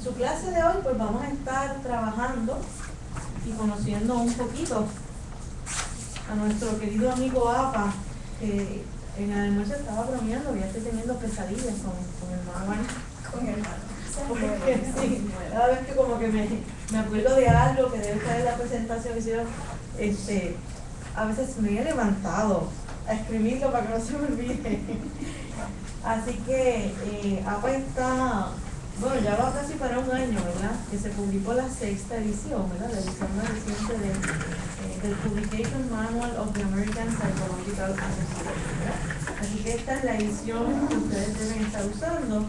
Su clase de hoy, pues vamos a estar trabajando y conociendo un poquito a nuestro querido amigo APA, que en el almuerzo estaba bromeando, ya estoy teniendo pesadillas con el manual. Con el Porque sí, cada vez que como que me acuerdo de algo que debe estar en la presentación, a veces me he levantado a escribirlo para que no se me olvide. Así que APA está, bueno, ya va casi para un año, ¿verdad? Que se publicó la 6ª edición, ¿verdad? La edición más reciente del Publication Manual of the American Psychological Association, ¿verdad? Así que esta es la edición que ustedes deben estar usando.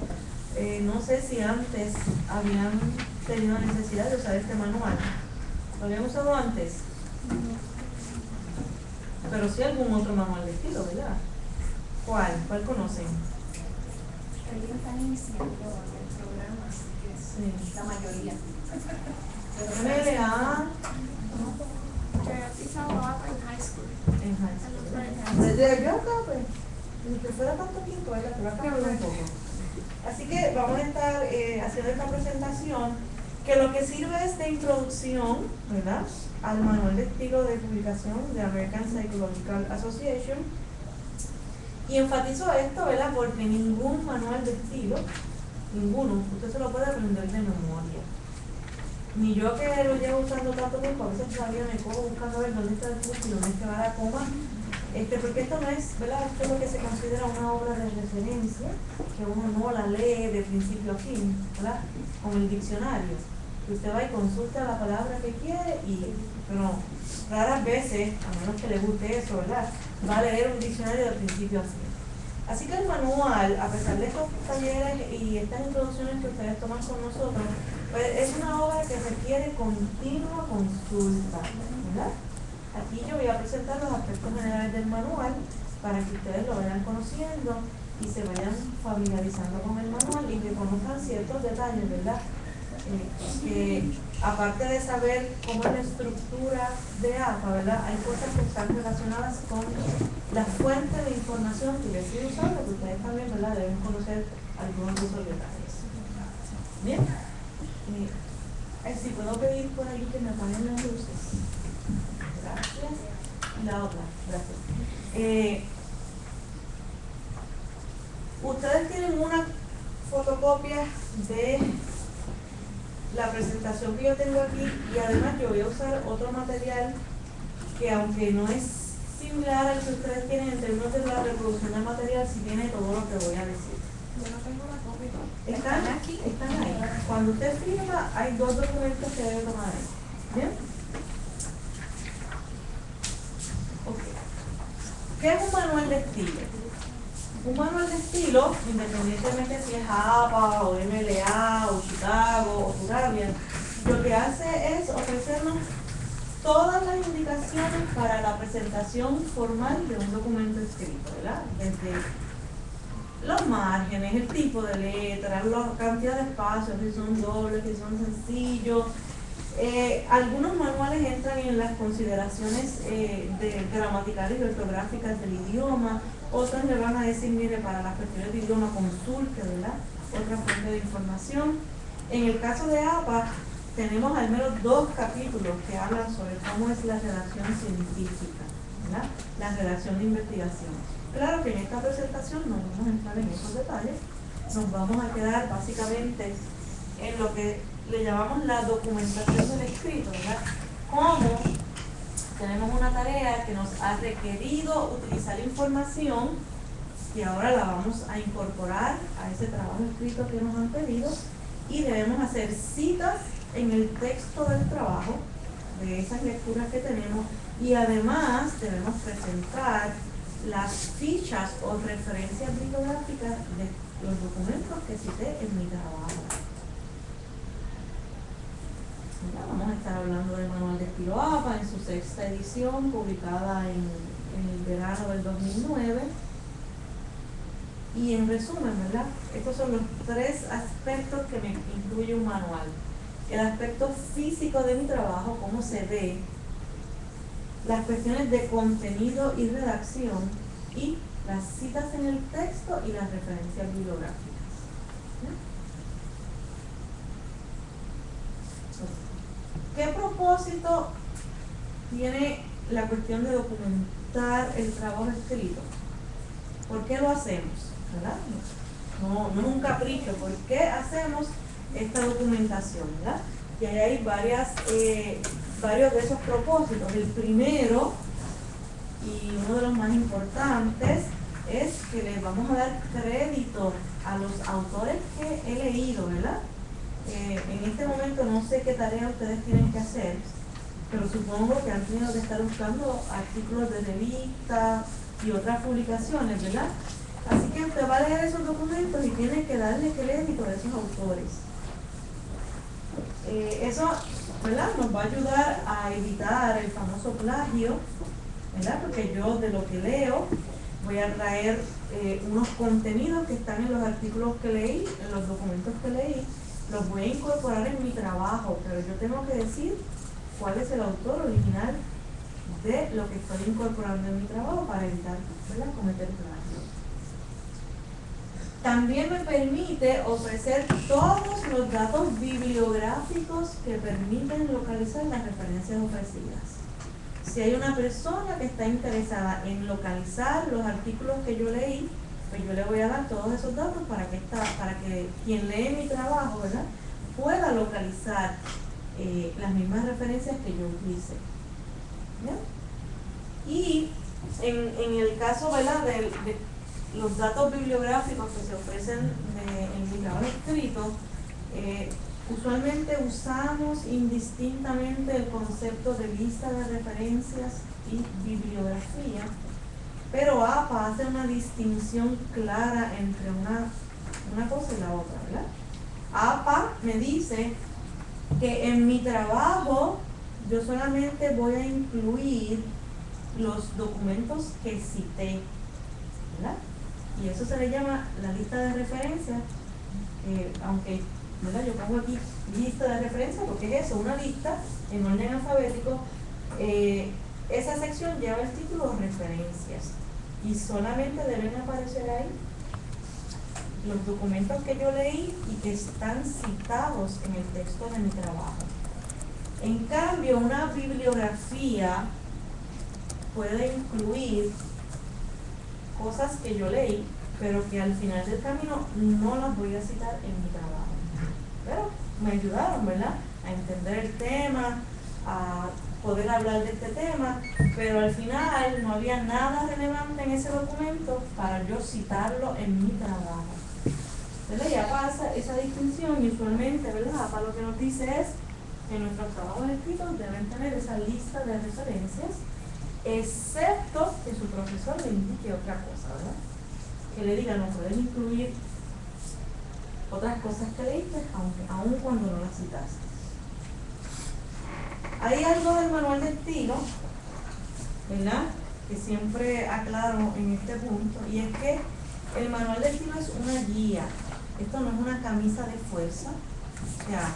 No sé si antes habían tenido necesidad de usar este manual. ¿Lo habían usado antes? Pero sí algún otro manual de estilo, ¿verdad? ¿Cuál? ¿Cuál conocen? Ellos están iniciando el programa, así que sí, la mayoría. MLA. Yo pisaba en high school. En high school. Desde yo acá, pues, ni que fuera tanto tiempo, ¿verdad? Pero acá un poco. Así que vamos a estar haciendo esta presentación, que lo que sirve es de introducción, ¿verdad?, al manual de estilo de publicación de American Psychological Association. Y enfatizo esto, ¿verdad?, porque ningún manual de estilo, ninguno, usted se lo puede aprender de memoria. Ni yo que lo llevo usando tanto tiempo, a veces todavía me cojo buscando a ver dónde está el punto y dónde es que va la coma. Porque esto no es, ¿verdad?, esto es lo que se considera una obra de referencia, que uno no la lee de principio a fin, ¿verdad?, como el diccionario. Usted va y consulta la palabra que quiere, pero raras veces, a menos que le guste eso, ¿verdad?, va a leer un diccionario de principio a fin. Así que el manual, a pesar de estos talleres y estas introducciones que ustedes toman con nosotros, pues es una obra que requiere continua consulta, ¿verdad? Aquí yo voy a presentar los aspectos generales del manual para que ustedes lo vayan conociendo y se vayan familiarizando con el manual y que conozcan ciertos detalles, ¿verdad? Que aparte de saber cómo es la estructura de APA, ¿verdad?, hay cosas que están relacionadas con la fuente de información que yo estoy usando, que ustedes también, ¿verdad?, deben conocer algunos de esos detalles. Bien. Si puedo pedir por ahí que me apaguen las luces. Gracias. Y la otra, gracias. Ustedes tienen una fotocopia de la presentación que yo tengo aquí, y además yo voy a usar otro material que, aunque no es similar al que ustedes tienen en términos de la reproducción del material, sí tiene todo lo que voy a decir. Yo no tengo la copia. ¿Están aquí? Están ahí. Cuando usted firma, hay 2 documentos que debe tomar ahí. ¿Bien? Ok. ¿Qué es un manual de estilo? Un manual de estilo, independientemente si es APA o MLA o Chicago o Surabia, lo que hace es ofrecernos todas las indicaciones para la presentación formal de un documento escrito, ¿verdad? Desde los márgenes, el tipo de letras, la cantidad de espacios, si son dobles, si son sencillos. Algunos manuales entran en las consideraciones gramaticales y ortográficas del idioma, otros le van a decir, mire, para las cuestiones de idioma consulte, ¿verdad?, otra fuente de información. En el caso de APA, tenemos al menos 2 capítulos que hablan sobre cómo es la redacción científica, ¿verdad?, la redacción de investigación. Claro que en esta presentación no vamos a entrar en esos detalles, nos vamos a quedar básicamente en lo que le llamamos la documentación del escrito, ¿verdad? Cómo tenemos una tarea que nos ha requerido utilizar información y ahora la vamos a incorporar a ese trabajo escrito que nos han pedido, y debemos hacer citas en el texto del trabajo de esas lecturas que tenemos, y además debemos presentar las fichas o referencias bibliográficas de los documentos que cité en mi trabajo. Vamos a estar hablando del manual de estilo APA en su 6ª edición, publicada en el verano del 2009. Y en resumen, ¿verdad?, estos son los 3 aspectos que me incluye un manual. El aspecto físico de mi trabajo, cómo se ve, las cuestiones de contenido y redacción, y las citas en el texto y las referencias bibliográficas. ¿Qué propósito tiene la cuestión de documentar el trabajo escrito? ¿Por qué lo hacemos? ¿Verdad? No es un capricho. ¿Por qué hacemos esta documentación? ¿Verdad? Y ahí hay varios de esos propósitos. El primero, y uno de los más importantes, es que les vamos a dar crédito a los autores que he leído, ¿verdad? En este momento no sé qué tarea ustedes tienen que hacer, pero supongo que han tenido que estar buscando artículos de revistas y otras publicaciones, ¿verdad? Así que usted va a leer esos documentos y tiene que darle crédito a esos autores. Eso, ¿verdad?, nos va a ayudar a evitar el famoso plagio, ¿verdad? Porque yo de lo que leo voy a traer unos contenidos que están en los artículos que leí, en los documentos que leí, los voy a incorporar en mi trabajo, pero yo tengo que decir cuál es el autor original de lo que estoy incorporando en mi trabajo para evitar, ¿verdad?, cometer plagio. También me permite ofrecer todos los datos bibliográficos que permiten localizar las referencias ofrecidas. Si hay una persona que está interesada en localizar los artículos que yo leí, pues yo le voy a dar todos esos datos para que quien lee mi trabajo, ¿verdad?, pueda localizar las mismas referencias que yo utilicé. ¿Bien? Y en el caso, ¿verdad?, de los datos bibliográficos que se ofrecen en mi trabajo escrito, usualmente usamos indistintamente el concepto de lista de referencias y bibliografía, pero APA hace una distinción clara entre una cosa y la otra, ¿verdad? APA me dice que en mi trabajo yo solamente voy a incluir los documentos que cité, ¿verdad? Y eso se le llama la lista de referencias, aunque, ¿verdad?, yo pongo aquí lista de referencias porque es eso, una lista en orden alfabético. Esa sección lleva el título referencias y solamente deben aparecer ahí los documentos que yo leí y que están citados en el texto de mi trabajo. En cambio, una bibliografía puede incluir cosas que yo leí, pero que al final del camino no las voy a citar en mi trabajo. Pero me ayudaron, ¿verdad?, a entender el tema, a poder hablar de este tema, pero al final no había nada relevante en ese documento para yo citarlo en mi trabajo. ¿Verdad? Ya pasa esa distinción y usualmente, ¿verdad?, APA lo que nos dice es que nuestros trabajos escritos deben tener esa lista de referencias, excepto que su profesor le indique otra cosa, ¿verdad? Que le diga, no pueden incluir otras cosas que leíste, aun cuando no las citaste. Hay algo del manual de estilo, ¿verdad?, que siempre aclaro en este punto, y es que el manual de estilo es una guía. Esto no es una camisa de fuerza. O sea,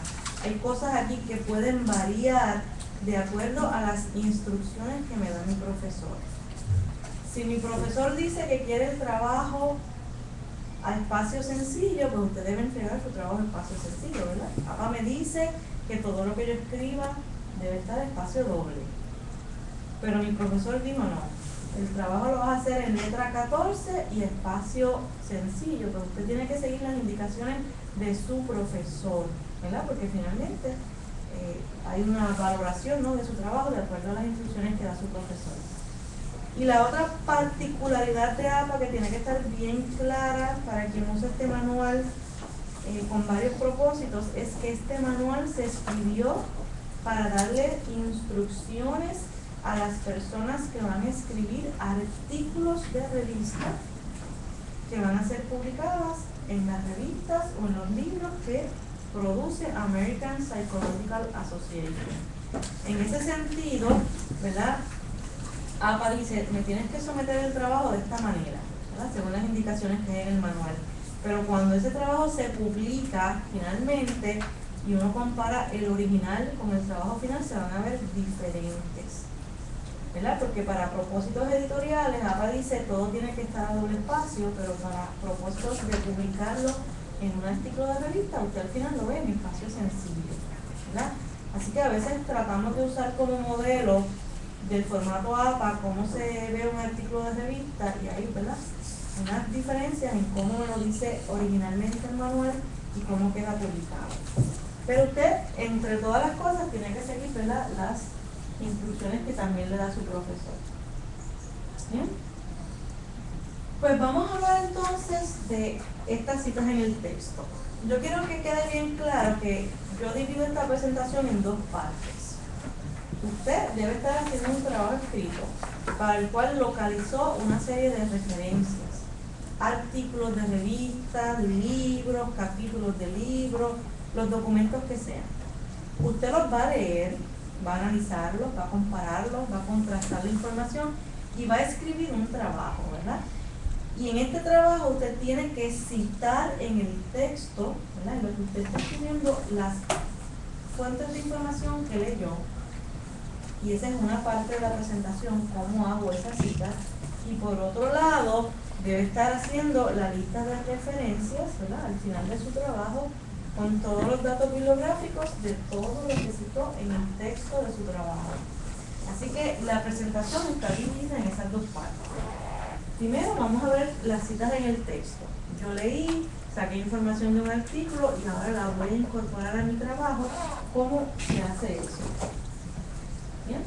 hay cosas aquí que pueden variar de acuerdo a las instrucciones que me da mi profesor. Si mi profesor dice que quiere el trabajo a espacio sencillo, pues usted debe entregar su trabajo a espacio sencillo, ¿verdad? APA me dice que todo lo que yo escriba debe estar a espacio doble. Pero mi profesor dijo no. El trabajo lo vas a hacer en letra 14 y espacio sencillo, pero usted tiene que seguir las indicaciones de su profesor, ¿verdad? Porque finalmente hay una valoración, ¿no?, de su trabajo de acuerdo a las instrucciones que da su profesor. Y la otra particularidad de APA que tiene que estar bien clara para quien usa este manual con varios propósitos es que este manual se escribió para darle instrucciones a las personas que van a escribir artículos de revista que van a ser publicadas en las revistas o en los libros que produce American Psychological Association. En ese sentido, ¿verdad?, APA dice, me tienes que someter el trabajo de esta manera, ¿verdad?, según las indicaciones que hay en el manual. Pero cuando ese trabajo se publica finalmente y uno compara el original con el trabajo final, se van a ver diferentes, ¿verdad? Porque para propósitos editoriales, APA dice todo tiene que estar a doble espacio, pero para propósitos de publicarlo en un artículo de revista, usted al final lo ve en espacio sencillo, ¿verdad? Así que a veces tratamos de usar como modelo del formato APA cómo se ve un artículo de revista y hay, ¿verdad?, unas diferencias en cómo lo dice originalmente el manual y cómo queda publicado. Pero usted, entre todas las cosas, tiene que seguir, ¿verdad?, las instrucciones que también le da su profesor. ¿Bien? Pues vamos a hablar entonces de estas citas en el texto. Yo quiero que quede bien claro que yo divido esta presentación en dos partes. Usted debe estar haciendo un trabajo escrito para el cual localizó una serie de referencias, artículos de revistas, libros, capítulos de libros, los documentos que sean. Usted los va a leer, va a analizarlos, va a compararlos, va a contrastar la información y va a escribir un trabajo, ¿verdad? Y en este trabajo usted tiene que citar en el texto, ¿verdad?, en lo que usted está escribiendo, las fuentes de información que leyó. Y esa es una parte de la presentación, cómo hago esas citas. Y por otro lado, debe estar haciendo la lista de referencias, ¿verdad?, al final de su trabajo, con todos los datos bibliográficos de todo lo que citó en el texto de su trabajo. Así que la presentación está dividida en esas dos partes. Primero vamos a ver las citas en el texto. Yo leí, saqué información de un artículo y ahora la voy a incorporar a mi trabajo. ¿Cómo se hace eso? ¿Bien?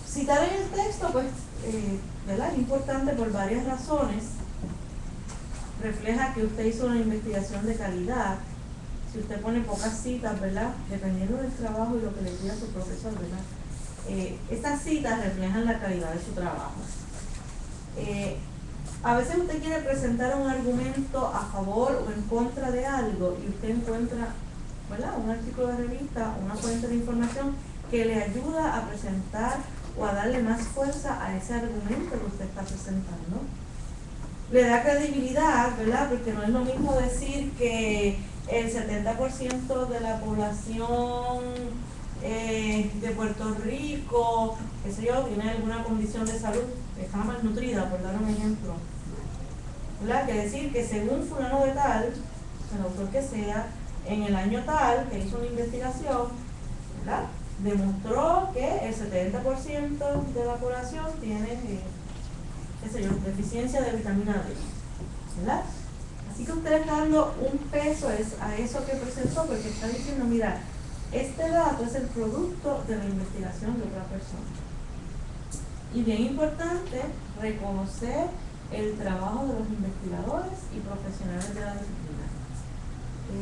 Citar en el texto, pues, ¿verdad?, es importante por varias razones. Refleja que usted hizo una investigación de calidad. Si usted pone pocas citas, ¿verdad?, dependiendo del trabajo y lo que le pida su profesor, ¿verdad?, estas citas reflejan la calidad de su trabajo. A veces usted quiere presentar un argumento a favor o en contra de algo y usted encuentra, ¿verdad?, un artículo de revista, una fuente de información que le ayuda a presentar o a darle más fuerza a ese argumento que usted está presentando. Le da credibilidad, ¿verdad?, porque no es lo mismo decir que el 70% de la población de Puerto Rico, qué sé yo, tiene alguna condición de salud, está malnutrida, por dar un ejemplo, ¿verdad?, que decir que según fulano de tal, el autor que sea, en el año tal, que hizo una investigación, ¿verdad?, demostró que el 70% de la población tiene, qué sé yo, deficiencia de vitamina D, ¿verdad? Así que usted está dando un peso a eso que presentó, porque está diciendo, mira, este dato es el producto de la investigación de otra persona. Y bien importante, reconocer el trabajo de los investigadores y profesionales de la disciplina.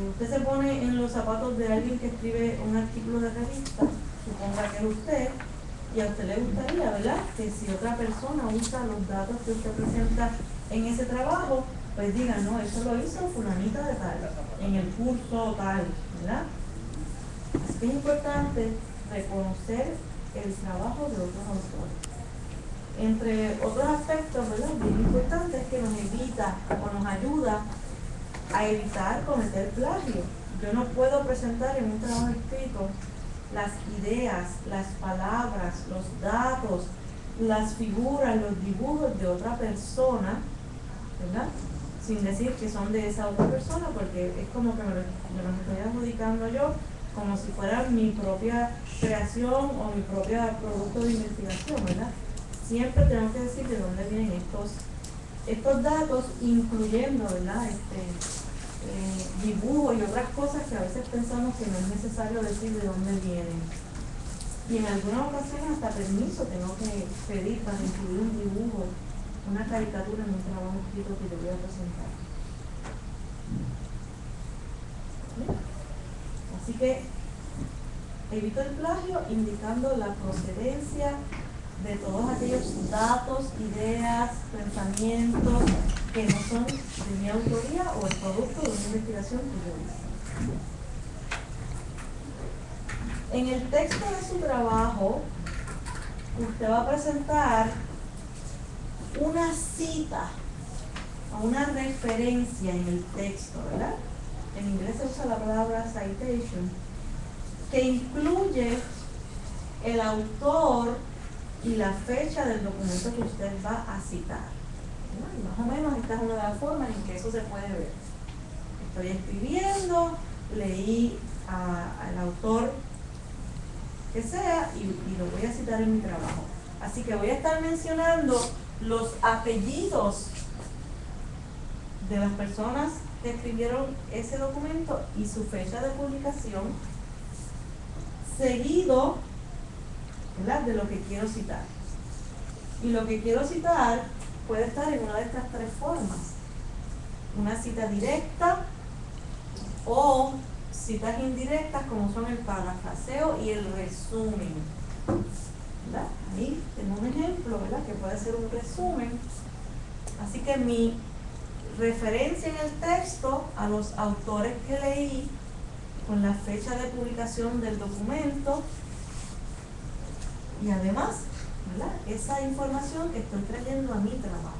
Usted se pone en los zapatos de alguien que escribe un artículo de revista, suponga que es usted, y a usted le gustaría, ¿verdad?, que si otra persona usa los datos que usted presenta en ese trabajo, pues diga, no, eso lo hizo fulanita de tal, en el curso tal, ¿verdad? Así que es importante reconocer el trabajo de otros autores. Entre otros aspectos, ¿verdad?, bien importantes, que nos evita o nos ayuda a evitar cometer plagio. Yo no puedo presentar en un trabajo escrito las ideas, las palabras, los datos, las figuras, los dibujos de otra persona, ¿verdad?, sin decir que son de esa otra persona, porque es como que me lo estoy adjudicando yo, como si fuera mi propia creación o mi propio producto de investigación, ¿verdad? Siempre tengo que decir de dónde vienen estos datos, incluyendo, ¿verdad?, dibujos y otras cosas que a veces pensamos que no es necesario decir de dónde vienen. Y en algunas ocasiones hasta permiso tengo que pedir para incluir un dibujo, una caricatura en un trabajo escrito que yo voy a presentar. ¿Bien? Así que evito el plagio indicando la procedencia de todos aquellos datos, ideas, pensamientos que no son de mi autoría o el producto de una investigación que yo hice. En el texto de su trabajo, usted va a presentar una cita o una referencia en el texto, ¿verdad? En inglés se usa la palabra citation, que incluye el autor y la fecha del documento que usted va a citar. Y más o menos esta es una de las formas en que eso se puede ver. Estoy escribiendo, leí al autor que sea y lo voy a citar en mi trabajo. Así que voy a estar mencionando los apellidos de las personas que escribieron ese documento y su fecha de publicación, seguido, ¿verdad?, de lo que quiero citar. Y lo que quiero citar puede estar en una de estas tres formas: una cita directa o citas indirectas, como son el parafraseo y el resumen, ¿verdad? Ahí tengo un ejemplo, ¿verdad?, que puede ser un resumen. Así que mi referencia en el texto a los autores que leí con la fecha de publicación del documento y además, ¿verdad?, esa información que estoy trayendo a mi trabajo.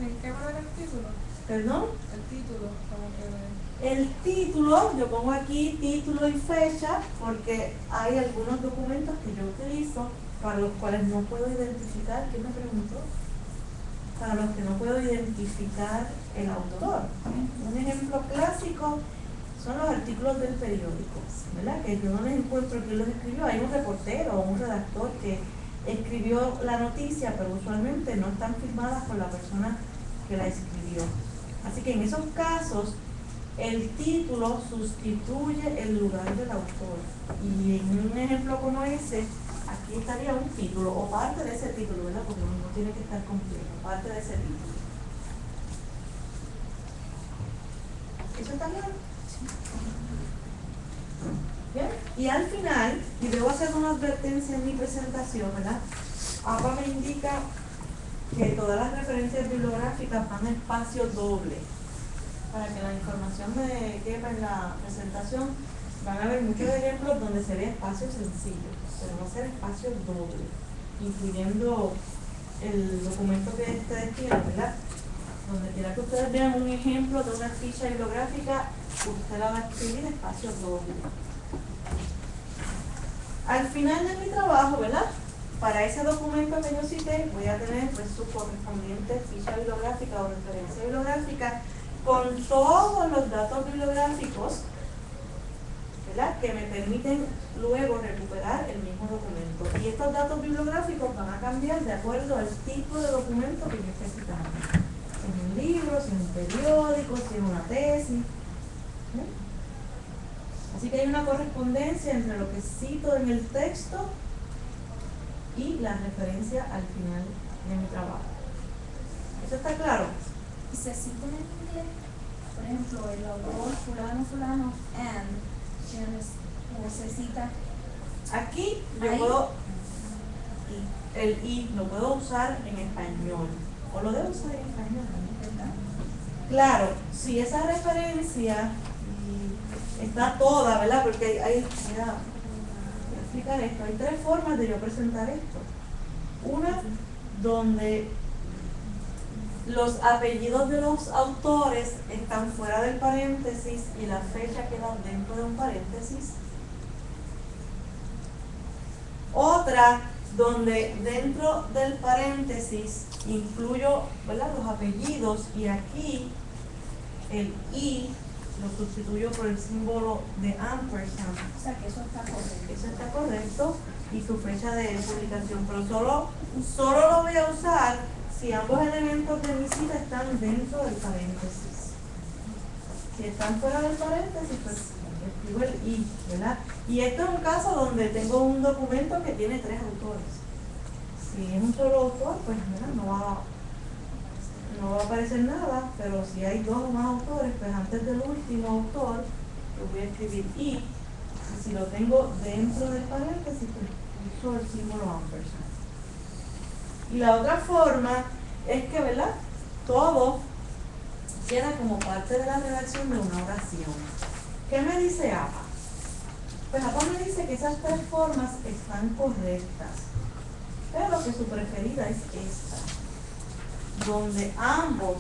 ¿En qué va el título? ¿Perdón? El título, como que... El título, yo pongo aquí título y fecha porque hay algunos documentos que yo utilizo para los cuales no puedo identificar. ¿Quién me preguntó? Para los que no puedo identificar el autor. Un ejemplo clásico son los artículos del periódico, ¿verdad?, que yo no les encuentro quién los escribió. Hay un reportero o un redactor que escribió la noticia, pero usualmente no están firmadas por la persona que la escribió. Así que en esos casos el título sustituye el lugar del autor. Y en un ejemplo como ese, aquí estaría un título o parte de ese título, ¿verdad?, porque no tiene que estar completo, parte de ese título. ¿Eso está claro? Bien, y al final, y debo hacer una advertencia en mi presentación, ¿verdad? APA me indica que todas las referencias bibliográficas van a espacio doble. Para que la información me quepa en la presentación, van a haber muchos ejemplos donde se ve espacio sencillo, pero va a ser espacio doble, incluyendo el documento que ustedes tienen, ¿verdad? Donde quiera que ustedes vean un ejemplo de una ficha bibliográfica, usted la va a escribir espacio doble. Al final de mi trabajo, ¿verdad?, para ese documento que yo cité, voy a tener pues su correspondiente ficha bibliográfica o referencia bibliográfica con todos los datos bibliográficos, ¿verdad?, que me permiten luego recuperar el mismo documento. Y estos datos bibliográficos van a cambiar de acuerdo al tipo de documento que yo esté citando. Si es un libro, si es un periódico, si es una tesis. Así que hay una correspondencia entre lo que cito en el texto y la referencia al final de mi trabajo. ¿Eso está claro? Y se cita en inglés, por ejemplo, el autor fulano, and, o se cita. Aquí yo ahí puedo, el y lo puedo usar en español, o lo debo usar en español, ¿verdad? Claro, si esa referencia está toda, ¿verdad? Porque hay, voy a explicar esto, hay tres formas de yo presentar esto. Una, donde los apellidos de los autores están fuera del paréntesis y la fecha queda dentro de un paréntesis. Otra, donde dentro del paréntesis incluyo, ¿verdad?, los apellidos y aquí el y lo sustituyo por el símbolo de ampersand. O sea que eso está correcto. Eso está correcto y su fecha de publicación, pero solo lo voy a usar si ambos elementos de mi cita están dentro del paréntesis. Si están fuera del paréntesis, pues escribo el y, ¿verdad? Y esto es un caso donde tengo un documento que tiene tres autores. Si es un solo autor, pues ¿verdad?, no va a aparecer nada, pero si hay dos o más autores, pues antes del último autor, yo voy a escribir y si lo tengo dentro del paréntesis, pues uso el símbolo ampersand. Y la otra forma es que, ¿verdad?, todo queda como parte de la redacción de una oración. ¿Qué me dice APA? Pues APA me dice que esas tres formas están correctas, pero que su preferida es esta, donde ambos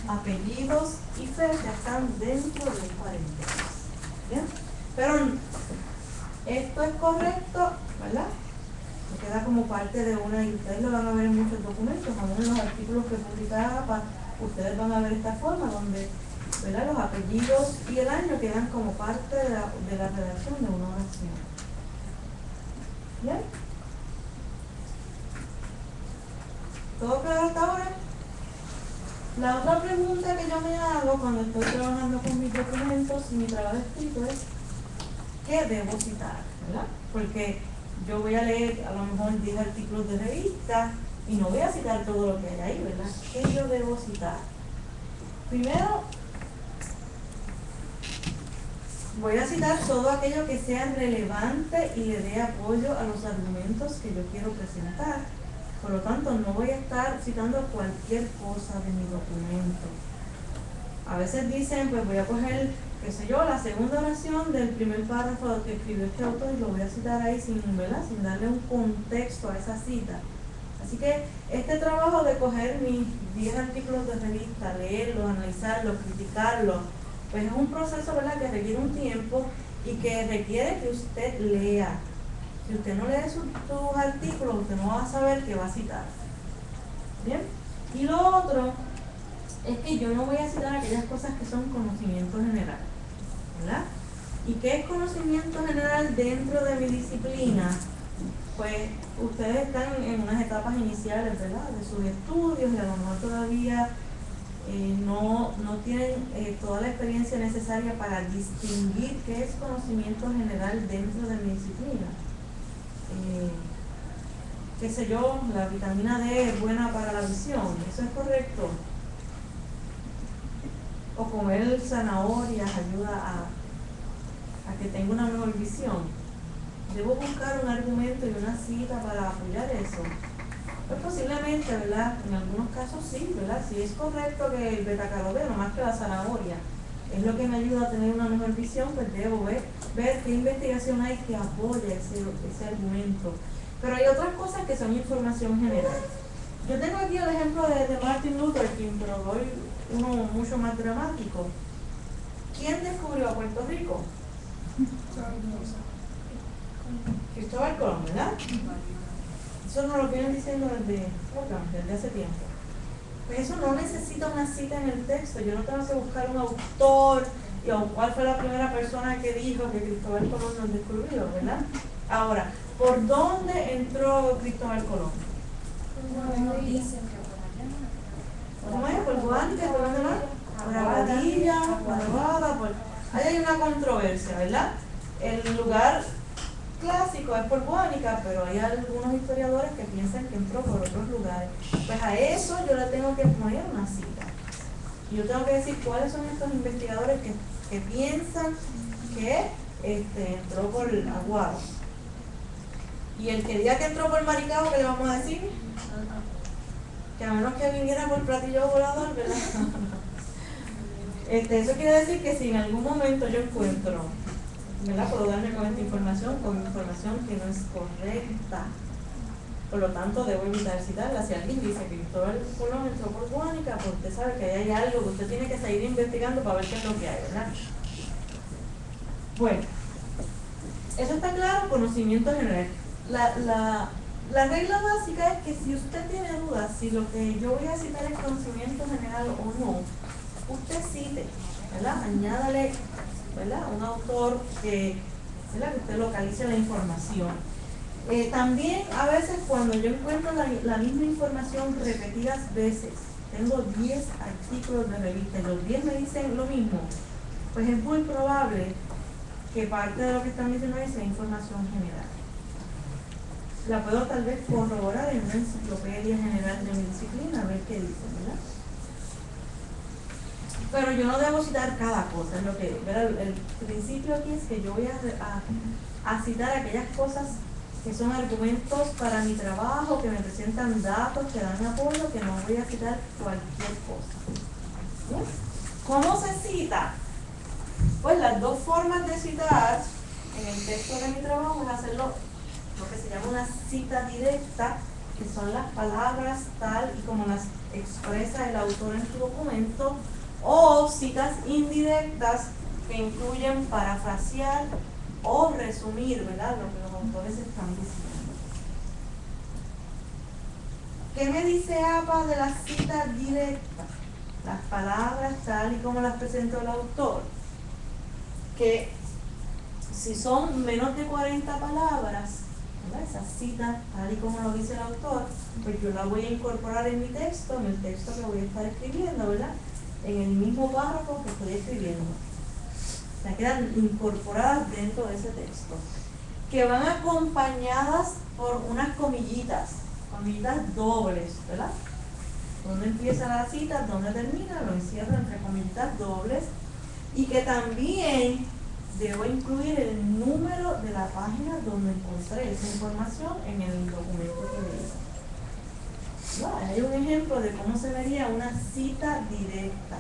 apellidos y fecha están dentro del paréntesis. ¿Bien? Pero esto es correcto, ¿verdad? Queda como parte de una, y ustedes lo van a ver en muchos documentos, aún en los artículos que publica APA, ustedes van a ver esta forma donde ¿verdad? Los apellidos y el año quedan como parte de la redacción de una oración. ¿Bien? ¿Todo claro hasta ahora? La otra pregunta que yo me hago cuando estoy trabajando con mis documentos y mi trabajo escrito es ¿qué debo citar? ¿Verdad? Porque yo voy a leer a lo mejor 10 artículos de revista y no voy a citar todo lo que hay ahí, ¿verdad? ¿Qué yo debo citar? Primero, voy a citar todo aquello que sea relevante y le dé apoyo a los argumentos que yo quiero presentar. Por lo tanto, no voy a estar citando cualquier cosa de mi documento. A veces dicen, pues voy a coger, qué sé yo, la segunda oración del primer párrafo que escribió este autor y lo voy a citar ahí sin, ¿verdad? Sin darle un contexto a esa cita. Así que este trabajo de coger mis 10 artículos de revista, leerlos, analizarlos, criticarlos, pues es un proceso, ¿verdad?, que requiere un tiempo y que requiere que usted lea. Si usted no lee sus artículos, usted no va a saber qué va a citar. ¿Bien? Y lo otro es que yo no voy a citar aquellas cosas que son conocimiento general, ¿verdad? ¿Y qué es conocimiento general dentro de mi disciplina? Pues ustedes están en unas etapas iniciales, ¿verdad?, de sus estudios y a lo mejor todavía no tienen toda la experiencia necesaria para distinguir qué es conocimiento general dentro de mi disciplina. Qué sé yo, la vitamina D es buena para la visión, ¿eso es correcto? O comer zanahorias ayuda a que tenga una mejor visión. Debo buscar un argumento y una cita para apoyar eso. Pues posiblemente, ¿verdad? En algunos casos sí, ¿verdad? Si es correcto que el betacaroteno, más que la zanahoria, es lo que me ayuda a tener una mejor visión, pues debo ver qué investigación hay que apoya ese argumento. Pero hay otras cosas que son información general. Yo tengo aquí el ejemplo de Martin Luther King, pero doy uno mucho más dramático. ¿Quién descubrió a Puerto Rico? Cristóbal Colón, ¿verdad? Eso nos lo vienen diciendo desde hace tiempo. Pues eso no necesita una cita en el texto. Yo no tengo que buscar un autor o cuál fue la primera persona que dijo que Cristóbal Colón nos descubrió, ¿verdad? Ahora, ¿por dónde entró Cristóbal Colón? ¿Cómo es? ¿Por Guánica? ¿Por dónde va? Por Aguadilla, por Aguada, por... Ahí hay una controversia, ¿verdad? El lugar clásico es por Guánica, pero hay algunos historiadores que piensan que entró por otros lugares. Pues a eso yo le tengo que poner una cita. Y yo tengo que decir cuáles son estos investigadores que piensan que entró por Aguado. Y el que diga que entró por Maricao, ¿qué le vamos a decir? Que a menos que viniera por Platillo Volador, ¿verdad? Eso quiere decir que si en algún momento yo encuentro, ¿verdad?, puedo darme con esta información, con información que no es correcta, por lo tanto debo evitar citarla. Si alguien dice que Cristóbal Colón entró por Guánica, pues usted sabe que ahí hay algo que usted tiene que seguir investigando para ver qué es lo que hay, ¿verdad? Bueno, eso está claro, conocimiento general. La regla básica es que si usted tiene dudas si lo que yo voy a citar es conocimiento general o no, usted cite, ¿verdad? Añádale, ¿verdad?, un autor que, ¿verdad?, que usted localice la información. También a veces cuando yo encuentro la misma información repetidas veces, tengo 10 artículos de revista y los 10 me dicen lo mismo, pues es muy probable que parte de lo que están diciendo ahí sea información general. La puedo tal vez corroborar en una enciclopedia general de mi disciplina, a ver qué dice, ¿verdad? Pero yo no debo citar cada cosa, es lo que, ¿verdad? El principio aquí es que yo voy a citar aquellas cosas que son argumentos para mi trabajo, que me presentan datos, que dan apoyo, que no voy a citar cualquier cosa. ¿Bien? ¿Cómo se cita? Pues las dos formas de citar en el texto de mi trabajo es hacerlo lo que se llama una cita directa, que son las palabras tal y como las expresa el autor en su documento, o citas indirectas que incluyen parafrasear o resumir, ¿verdad?, lo que los autores están diciendo. ¿Qué me dice APA de la cita directa? las palabras tal y como las presentó el autor, que si son menos de 40 palabras, ¿verdad? Esa cita tal y como lo dice el autor, pues yo la voy a incorporar en mi texto, en el texto que voy a estar escribiendo, ¿verdad? En el mismo párrafo que estoy escribiendo. O sea, quedan incorporadas dentro de ese texto, que van acompañadas por unas comillitas dobles, ¿verdad? Donde empieza la cita, donde termina, lo encierro entre comillitas dobles, y que también debo incluir el número de la página donde encontré esa información en el documento que leí. No, hay un ejemplo de cómo se vería una cita directa.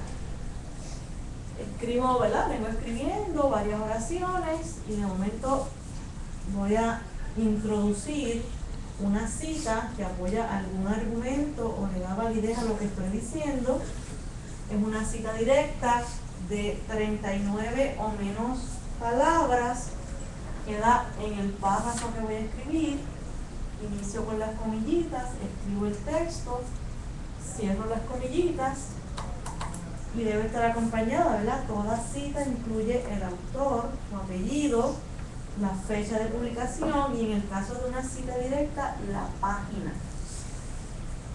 Escribo, ¿verdad? Vengo escribiendo varias oraciones y de momento voy a introducir una cita que apoya algún argumento o le da validez a lo que estoy diciendo. Es una cita directa de 39 o menos palabras, queda en el párrafo que voy a escribir. Inicio con las comillitas, escribo el texto, cierro las comillitas y debe estar acompañada, ¿verdad? Toda cita incluye el autor, su apellido, la fecha de publicación y en el caso de una cita directa, la página.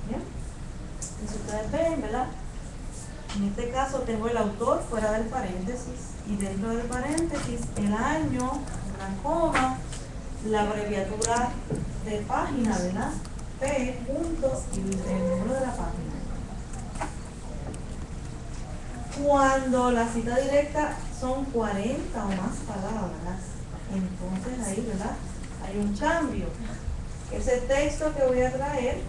¿Bien? Eso ustedes ven, ¿verdad? En este caso tengo el autor fuera del paréntesis y dentro del paréntesis el año, la coma, la abreviatura de página, ¿verdad? P, punto y el número de la página. Cuando la cita directa son 40 o más palabras, entonces ahí, ¿verdad? Hay un cambio. Ese texto que voy a traer,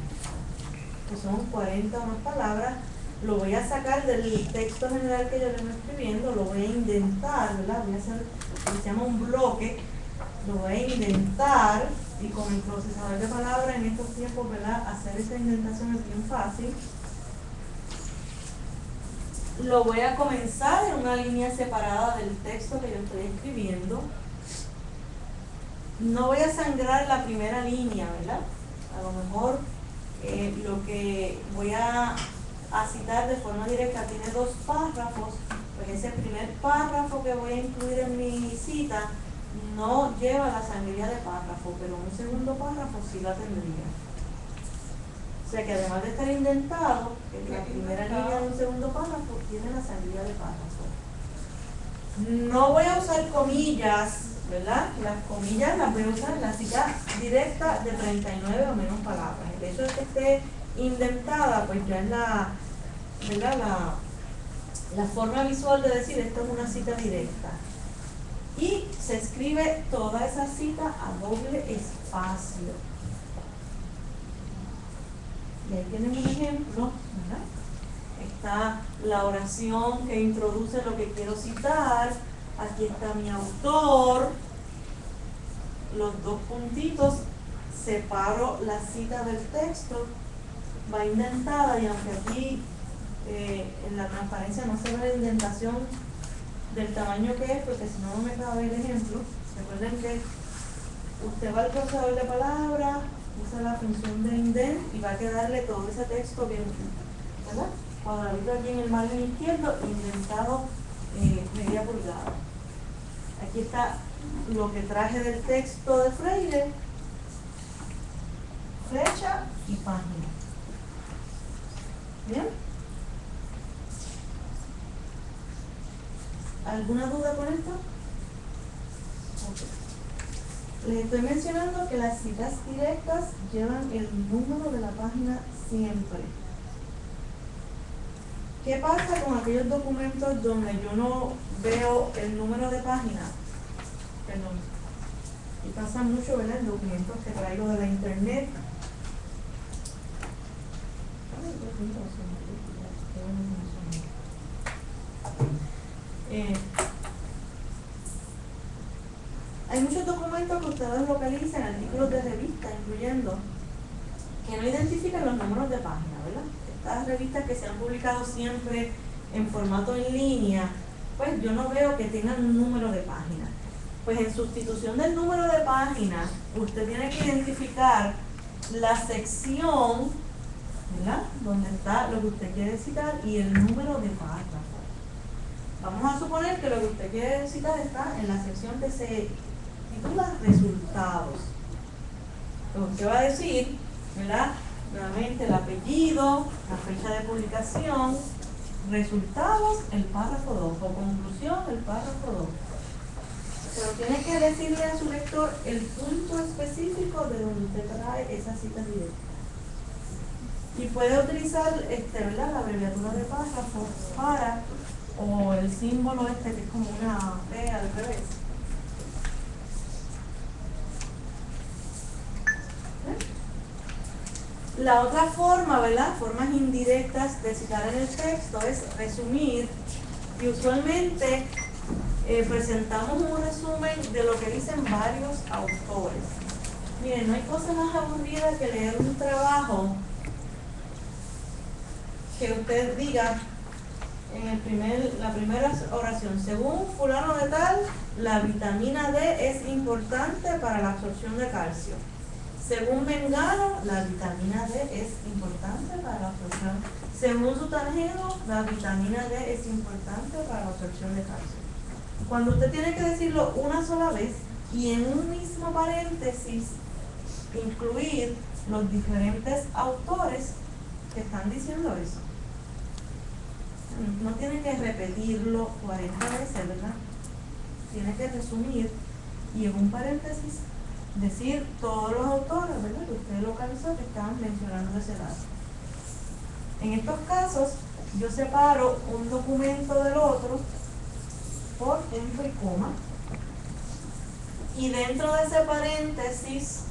que son 40 o más palabras, lo voy a sacar del texto general que yo le estoy escribiendo, lo voy a indentar, ¿verdad? Voy a hacer lo que se llama un bloque, lo voy a indentar y con el procesador de palabras en estos tiempos, ¿verdad? Hacer esa indentación es bien fácil. Lo voy a comenzar en una línea separada del texto que yo estoy escribiendo. No voy a sangrar la primera línea, ¿verdad? A lo mejor lo que voy a citar de forma directa tiene 2 párrafos, pues ese primer párrafo que voy a incluir en mi cita no lleva la sangría de párrafo, pero un segundo párrafo sí la tendría. O sea que además de estar indentado, la primera línea de un segundo párrafo tiene la sangría de párrafo. No voy a usar comillas, ¿verdad? Las comillas las voy a usar en la cita directa de 39 o menos palabras. El hecho de que esté indentada, pues ya es ¿verdad? La forma visual de decir esto es una cita directa. Y se escribe toda esa cita a doble espacio. Y ahí tienen un ejemplo, ¿verdad? Está la oración que introduce lo que quiero citar. Aquí está mi autor. Los 2 puntitos, separo la cita del texto, va indentada y aunque aquí en la transparencia no se ve la indentación del tamaño que es, porque si no, no me cabe el ejemplo. Recuerden que usted va al procesador de palabras, usa la función de indent y va a quedarle todo ese texto bien, ¿verdad? Cuadradito aquí en el margen izquierdo, indentado media pulgada. Aquí está lo que traje del texto de Freire, fecha y página. ¿Bien? ¿Alguna duda con esto? Okay. Les estoy mencionando que las citas directas llevan el número de la página siempre. ¿Qué pasa con aquellos documentos donde yo no veo el número de página? Perdón. Y pasa mucho, ¿verdad? En documentos que traigo de la internet. Hay muchos documentos que ustedes localizan, artículos de revista, incluyendo, que no identifican los números de página, ¿verdad? Estas revistas que se han publicado siempre en formato en línea, pues yo no veo que tengan un número de página. Pues en sustitución del número de página, usted tiene que identificar la sección ¿verdad? Donde está lo que usted quiere citar y el número de párrafo. Vamos a suponer que lo que usted quiere citar está en la sección que se titula Resultados. Entonces usted va a decir, ¿verdad? Nuevamente el apellido, la fecha de publicación, resultados, el párrafo 2, o conclusión, el párrafo 2. Pero tiene que decirle a su lector el punto específico de donde usted trae esa cita directa. Y puede utilizar ¿verdad? La abreviatura de párrafo para, o el símbolo que es como una P al revés. La otra forma, ¿verdad? Formas indirectas de citar en el texto es resumir, y usualmente presentamos un resumen de lo que dicen varios autores. Miren, no hay cosa más aburrida que leer un trabajo que usted diga en la primera oración, según fulano de tal, la vitamina D es importante para la absorción de calcio. Según Mengano, la vitamina D es importante para la absorción. Según Sutangeno, la vitamina D es importante para la absorción de calcio. Cuando usted tiene que decirlo una sola vez y en un mismo paréntesis incluir los diferentes autores que están diciendo eso. No tiene que repetirlo 40 veces, ¿verdad? Tiene que resumir y en un paréntesis decir todos los autores, ¿verdad? Que usted localizó que estaban mencionando ese dato. En estos casos, yo separo un documento del otro por punto y coma, y dentro de ese paréntesis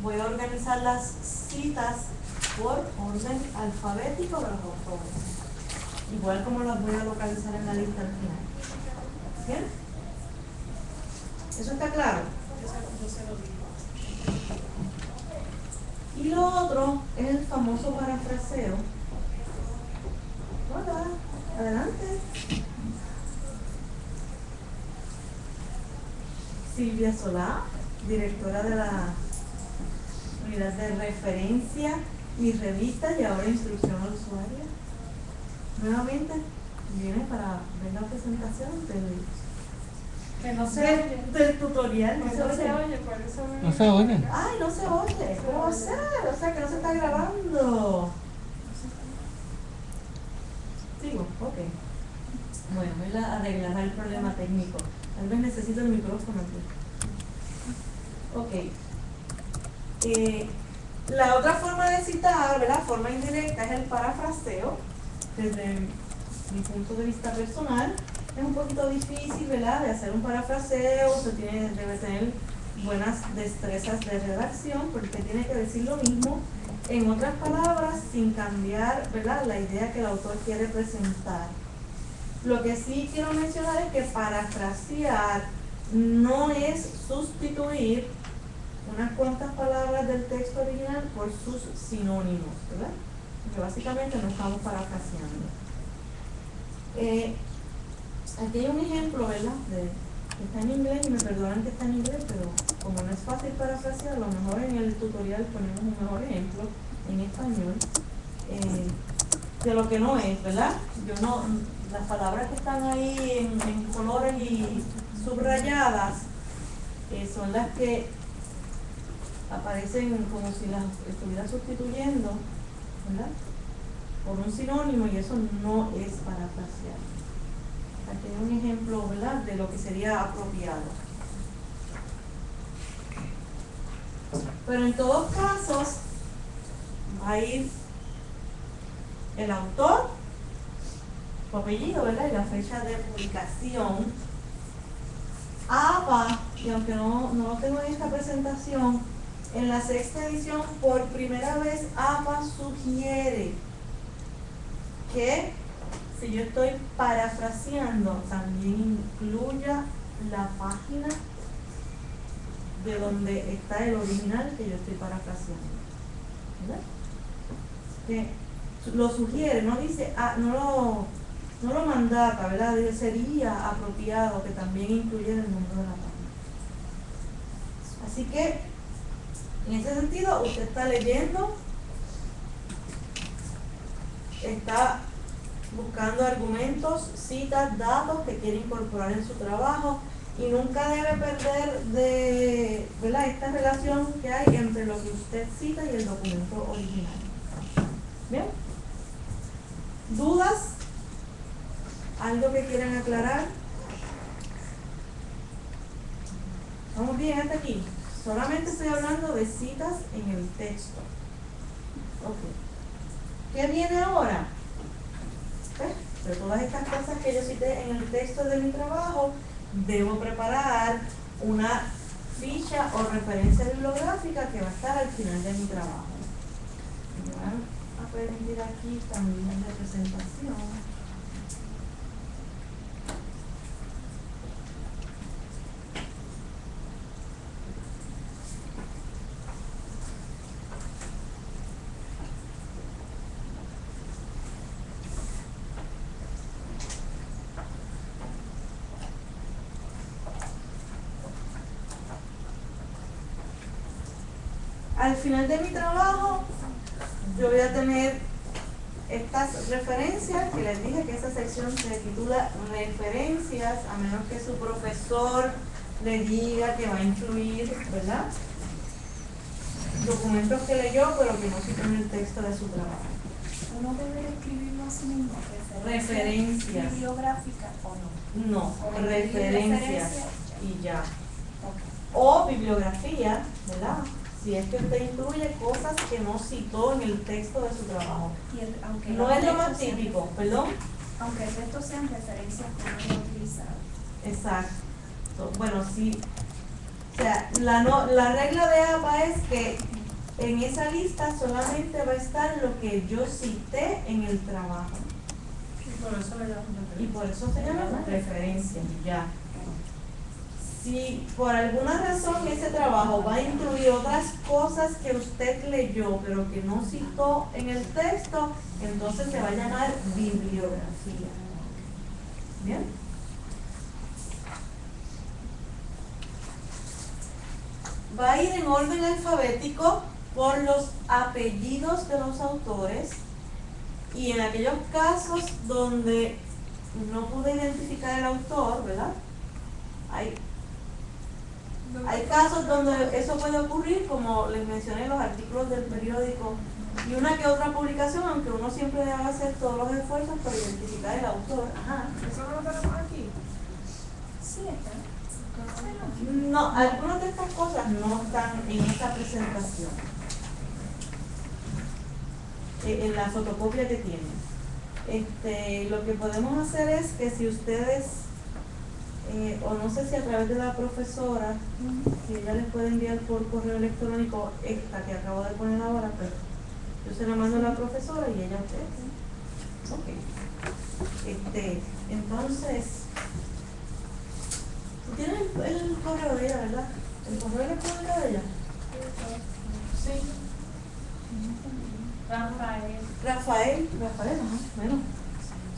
voy a organizar las citas por orden alfabético de los autores, igual como las voy a localizar en la lista al final. ¿Bien? ¿Eso está claro? Y lo otro es el famoso parafraseo. Hola, adelante. Silvia Solá, directora de la unidad de referencia y revistas y ahora instrucción al usuario. Nuevamente viene para ver la presentación Que no se oye. del tutorial. No se oye, por eso me... No se oye. Ay, no se oye. ¿Cómo va a ser? O sea, que no se está grabando. Sigo, ok. Bueno, voy a arreglar el problema técnico. Tal vez necesito el micrófono aquí. Ok. La otra forma de citar, ¿verdad? Forma indirecta es el parafraseo. Desde mi punto de vista personal, es un poquito difícil, ¿verdad? De hacer un parafraseo. Usted debe tener buenas destrezas de redacción, porque tiene que decir lo mismo en otras palabras sin cambiar, ¿verdad?, la idea que el autor quiere presentar. Lo que sí quiero mencionar es que parafrasear no es sustituir unas cuantas palabras del texto original por sus sinónimos, ¿verdad? Porque básicamente no estamos parafraseando. Aquí hay un ejemplo, ¿verdad? Que está en inglés, y me perdonan que está en inglés, pero como no es fácil parafrasear, a lo mejor en el tutorial ponemos un mejor ejemplo en español de lo que no es, ¿verdad? Las palabras que están ahí en colores y subrayadas son las que aparecen como si las estuviera sustituyendo, ¿verdad?, por un sinónimo, y eso no es parafrasear. Aquí hay un ejemplo, ¿verdad?, de lo que sería apropiado. Pero en todos casos va a ir el autor, su apellido, ¿verdad?, y la fecha de publicación. APA, y aunque no lo tengo en esta presentación, en la 6ª edición, por primera vez APA sugiere que si yo estoy parafraseando, también incluya la página de donde está el original que yo estoy parafraseando, ¿verdad? Que lo sugiere, no dice, no lo mandata, ¿verdad? Sería apropiado que también incluyera el nombre de la página. Así que, en ese sentido, usted está leyendo está buscando argumentos, citas, datos que quiere incorporar en su trabajo y nunca debe perder de, ¿verdad?, esta relación que hay entre lo que usted cita y el documento original. ¿Bien? ¿Dudas? ¿Algo que quieran aclarar? ¿Estamos bien hasta aquí? Solamente estoy hablando de citas en el texto. Ok. ¿Qué viene ahora? De todas estas cosas que yo cité en el texto de mi trabajo, debo preparar una ficha o referencia bibliográfica que va a estar al final de mi trabajo. Me van a permitir aquí también de presentación. Al final de mi trabajo, yo voy a tener estas referencias, que les dije que esa sección se titula referencias, a menos que su profesor le diga que va a incluir, ¿verdad?, documentos que leyó, pero que no citó en el texto de su trabajo. ¿Uno debe escribirlo así mismo? Referencias. ¿Bibliográficas o no? No, ¿O referencias y ya. Ok. O bibliografía, ¿verdad?, si es que usted incluye cosas que no citó en el texto de su trabajo. Aunque no es lo más típico, perdón. Aunque el resto sean referencias que no haya utilizado. Exacto. Bueno, sí. O sea, la regla de APA es que en esa lista solamente va a estar lo que yo cité en el trabajo. Y por eso le llaman Y por eso se llama referencia, ya. Si por alguna razón ese trabajo va a incluir otras cosas que usted leyó pero que no citó en el texto, entonces se va a llamar bibliografía. ¿Bien? Va a ir en orden alfabético por los apellidos de los autores y en aquellos casos donde no pude identificar el autor, ¿verdad? Hay casos donde eso puede ocurrir, como les mencioné, los artículos del periódico y una que otra publicación, aunque uno siempre debe hacer todos los esfuerzos para identificar el autor. Ajá. ¿Eso no lo tenemos aquí? Sí, está. No, algunas de estas cosas no están en esta presentación, en la fotocopia que tienen. Lo que podemos hacer es que si ustedes o no sé si a través de la profesora, si ella les puede enviar por correo electrónico esta que acabo de poner ahora, pero yo se la mando a la profesora y ella a ustedes. Ok. Entonces, ¿tú tienes el correo de ella, verdad? ¿El correo electrónico de ella? Sí. Rafael, ajá. Bueno,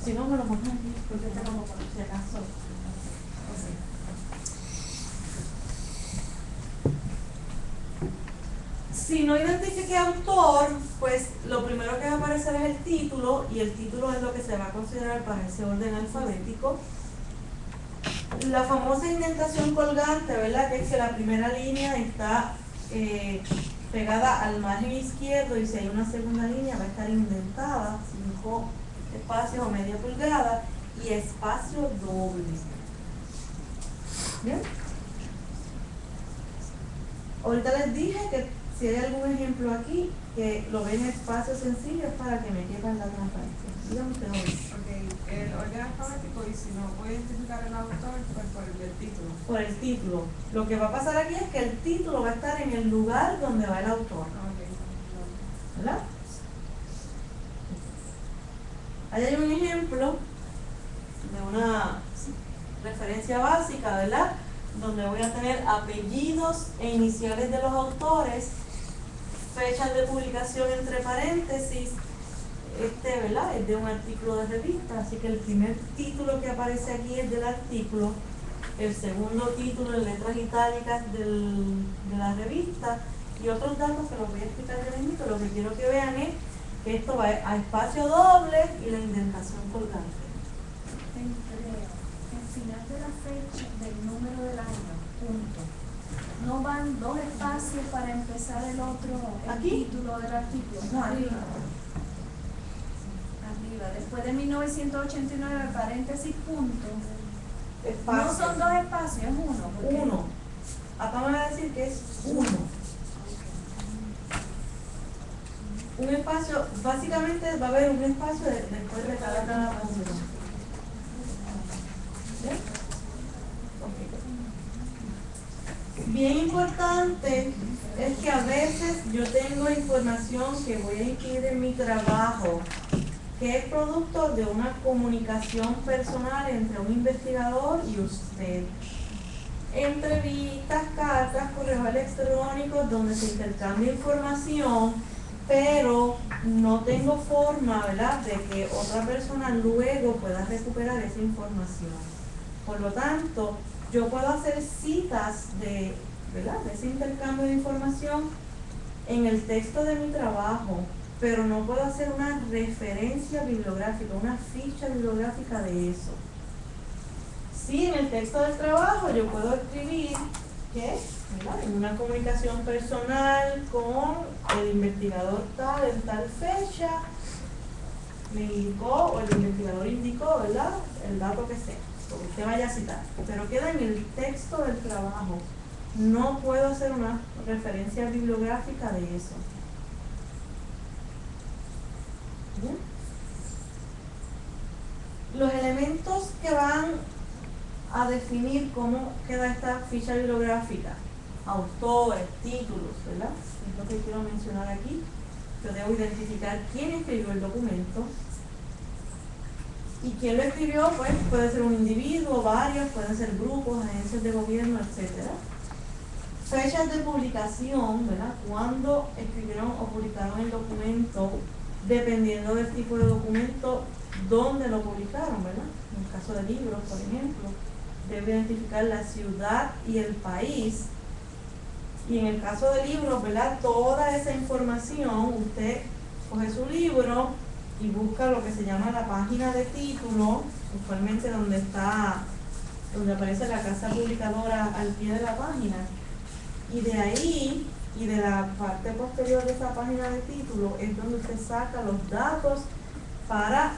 si no me lo pongo aquí, porque tengo por si acaso. Si no identifique autor, pues lo primero que va a aparecer es el título, y el título es lo que se va a considerar para ese orden alfabético. La famosa indentación colgante, ¿verdad?, que es que la primera línea está pegada al margen izquierdo y si hay una segunda línea va a estar indentada, 5 espacios o media pulgada y espacio doble. ¿Bien? Ahorita les dije que si hay algún ejemplo aquí que lo ven en espacio sencillo es para que me quepan la transparencia. Dígame usted hoy. Ok, el orden alfabético, y si no puede identificar el autor, pues por el título. Por el título. Lo que va a pasar aquí es que el título va a estar en el lugar donde va el autor. ¿Verdad? Ahí hay un ejemplo de una referencia básica, ¿verdad?, donde voy a tener apellidos e iniciales de los autores, fechas de publicación entre paréntesis, ¿verdad?, es de un artículo de revista, así que el primer título que aparece aquí es del artículo, el segundo título en letras itálicas de la revista y otros datos que los voy a explicar de mismo. Lo que quiero que vean es que esto va a espacio doble y la indentación colgante. Empleo. El final de la fecha del número del año. Punto. No van dos espacios para empezar el otro, el ¿Aquí? título del artículo. No, arriba. Arriba. Después de 1989, paréntesis, punto. Espacio. No son dos espacios, es uno. porque- Uno. Acá me va a decir que es uno. Un espacio, básicamente va a haber un espacio después de cada punto. ¿Bien? Ok. Bien importante es que a veces yo tengo información que voy a incluir en mi trabajo que es producto de una comunicación personal entre un investigador y usted. Entrevistas, cartas, correos electrónicos donde se intercambia información, pero no tengo forma, ¿verdad?, de que otra persona luego pueda recuperar esa información. Por lo tanto, yo puedo hacer citas ¿verdad?, de ese intercambio de información en el texto de mi trabajo, pero no puedo hacer una referencia bibliográfica, una ficha bibliográfica de eso. Sí, en el texto del trabajo yo puedo escribir que, ¿verdad?, en una comunicación personal con el investigador tal, en tal fecha, me indicó, o el investigador indicó, ¿verdad?, el dato que sea, lo que usted vaya a citar, pero queda en el texto del trabajo. No puedo hacer una referencia bibliográfica de eso. ¿Bien? Los elementos que van a definir cómo queda esta ficha bibliográfica, autores, títulos, ¿verdad?, es lo que quiero mencionar aquí. Yo debo identificar quién escribió el documento, y quién lo escribió, pues puede ser un individuo, varios, pueden ser grupos, agencias de gobierno, etcétera. Fechas de publicación, ¿verdad?, cuándo escribieron o publicaron el documento, dependiendo del tipo de documento, dónde lo publicaron, ¿verdad? En el caso de libros, por ejemplo, debe identificar la ciudad y el país. Y en el caso de libros, ¿verdad?, toda esa información, usted coge su libro y busca lo que se llama la página de título, usualmente donde aparece la casa publicadora al pie de la página. Y de ahí, y de la parte posterior de esa página de título, es donde usted saca los datos para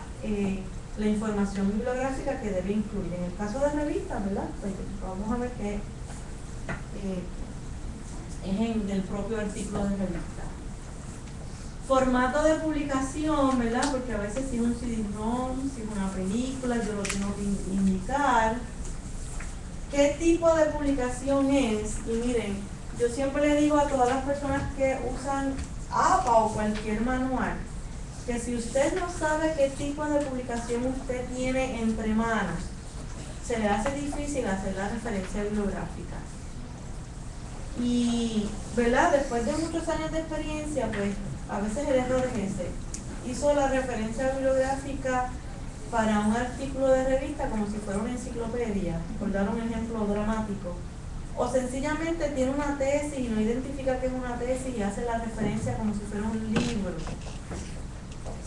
la información bibliográfica que debe incluir. En el caso de revistas, ¿verdad?, pues vamos a ver que es en el propio artículo de revista. Formato de publicación, ¿verdad?, porque a veces si es un CD-ROM, si es una película, yo lo tengo que indicar. ¿Qué tipo de publicación es? Y miren, yo siempre le digo a todas las personas que usan APA o cualquier manual, que si usted no sabe qué tipo de publicación usted tiene entre manos, se le hace difícil hacer la referencia bibliográfica. Y, ¿verdad?, después de muchos años de experiencia, pues a veces el error es ese. Hizo la referencia bibliográfica para un artículo de revista como si fuera una enciclopedia, por dar un ejemplo dramático. O sencillamente tiene una tesis y no identifica que es una tesis y hace la referencia como si fuera un libro.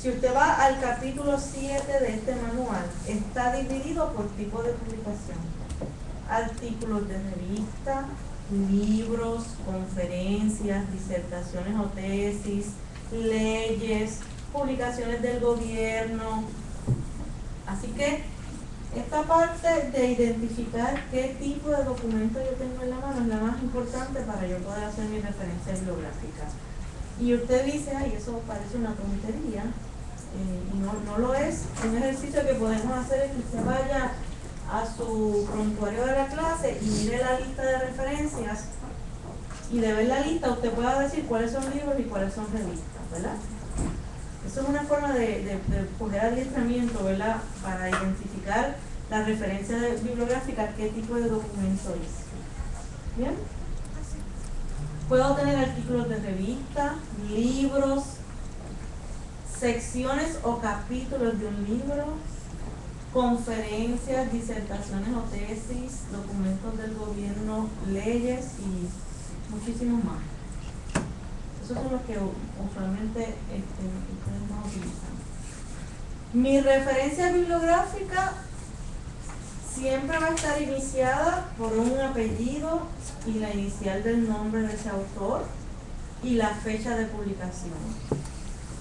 Si usted va al capítulo 7 de este manual, está dividido por tipo de publicación. Artículos de revista, libros, conferencias, disertaciones o tesis, leyes, publicaciones del gobierno. Así que esta parte de identificar qué tipo de documento yo tengo en la mano es la más importante para yo poder hacer mi referencia bibliográfica. Y usted dice, ay, eso parece una tontería, y no lo es. Un ejercicio que podemos hacer es que usted vaya a su prontuario de la clase y mire la lista de referencias, y de ver la lista usted pueda decir cuáles son libros y cuáles son revistas, ¿verdad? Eso es una forma de coger adiestramiento, ¿verdad?, para identificar la referencia bibliográfica, qué tipo de documento es. ¿Bien? Puedo tener artículos de revista, libros, secciones o capítulos de un libro, conferencias, disertaciones o tesis, documentos del gobierno, leyes y muchísimos más. Esos son los que usualmente ustedes más utilizan. Mi referencia bibliográfica siempre va a estar iniciada por un apellido y la inicial del nombre de ese autor y la fecha de publicación.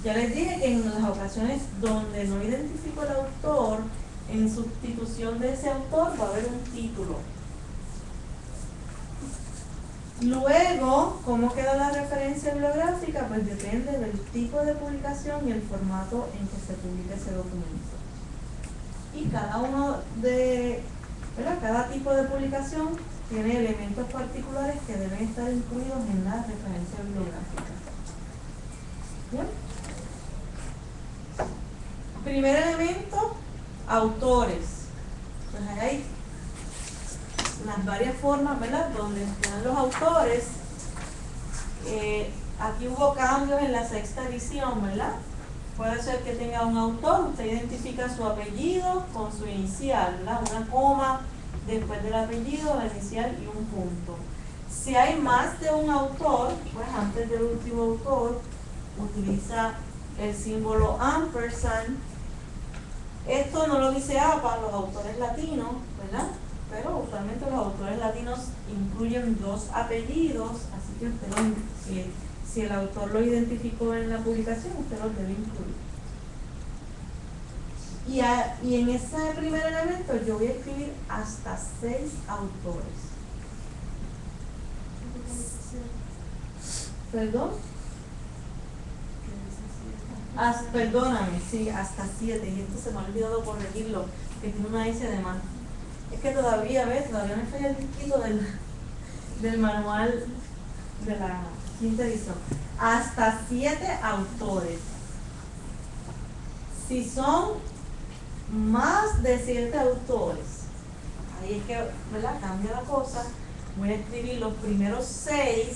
Ya les dije que en las ocasiones donde no identifico el autor, en sustitución de ese autor va a haber un título. Luego, ¿cómo queda la referencia bibliográfica? Pues depende del tipo de publicación y el formato en que se publica ese documento. Y cada uno de, ¿verdad? Cada tipo de publicación tiene elementos particulares que deben estar incluidos en la referencia bibliográfica. ¿Bien? Primer elemento, autores. Pues ahí hay las varias formas, ¿verdad?, donde están los autores. Aquí hubo cambios en la sexta edición, ¿verdad? Puede ser que tenga un autor, usted identifica su apellido con su inicial, ¿verdad? Una coma después del apellido, la inicial y un punto. Si hay más de un autor, pues antes del último autor, utiliza el símbolo ampersand. Esto no lo dice APA, los autores latinos, ¿verdad? Pero usualmente los autores latinos incluyen dos apellidos, así que usted si el autor lo identificó en la publicación, usted los debe incluir. Y en ese primer elemento yo voy a escribir hasta 6 autores. ¿Perdón? Perdóname, sí, hasta 7. Y esto se me ha olvidado corregirlo, que tiene una S de más. Es que todavía me falla el disquito del manual de la quinta edición. Hasta 7 autores. Si son más de 7 autores, ahí es que, ¿verdad?, cambia la cosa. Voy a escribir los primeros 6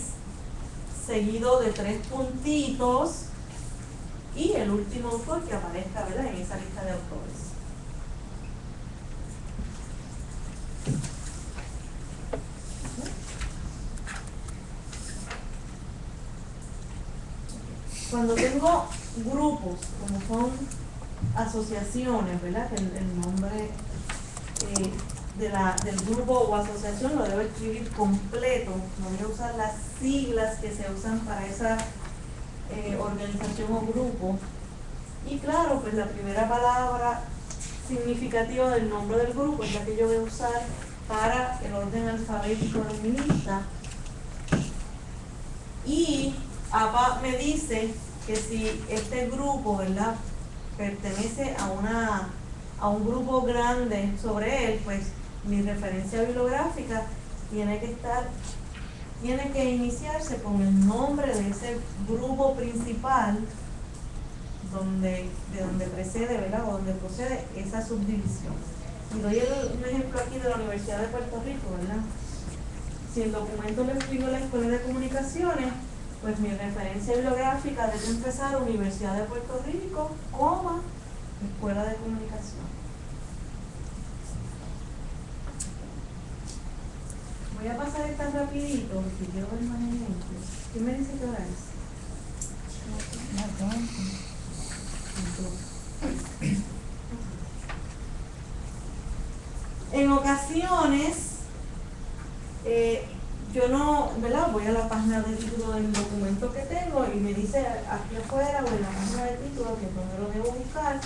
seguido de 3 puntitos y el último autor que aparezca, ¿verdad?, en esa lista de autores. Cuando tengo grupos, como son asociaciones, ¿verdad?, que el nombre del grupo o asociación lo debo escribir completo, no voy a usar las siglas que se usan para esa organización o grupo. Y claro, pues la primera palabra significativa del nombre del grupo es la que yo voy a usar para el orden alfabético de mi lista. Y APA me dice que si este grupo, ¿verdad?, pertenece a un grupo grande sobre él, pues mi referencia bibliográfica tiene que iniciarse con el nombre de ese grupo principal de donde precede, ¿verdad?, o donde procede esa subdivisión. Y doy un ejemplo aquí de la Universidad de Puerto Rico, ¿verdad? Si el documento lo escribió la Escuela de Comunicaciones, pues mi referencia bibliográfica debe empezar Universidad de Puerto Rico, coma, Escuela de Comunicación. Voy a pasar esta rapidito porque quiero ver más ejemplos. ¿Qué me dice que hora es? En ocasiones, yo no, ¿verdad?, voy a la página de título del documento que tengo y me dice aquí afuera o en la página de título, que es donde lo debo buscar,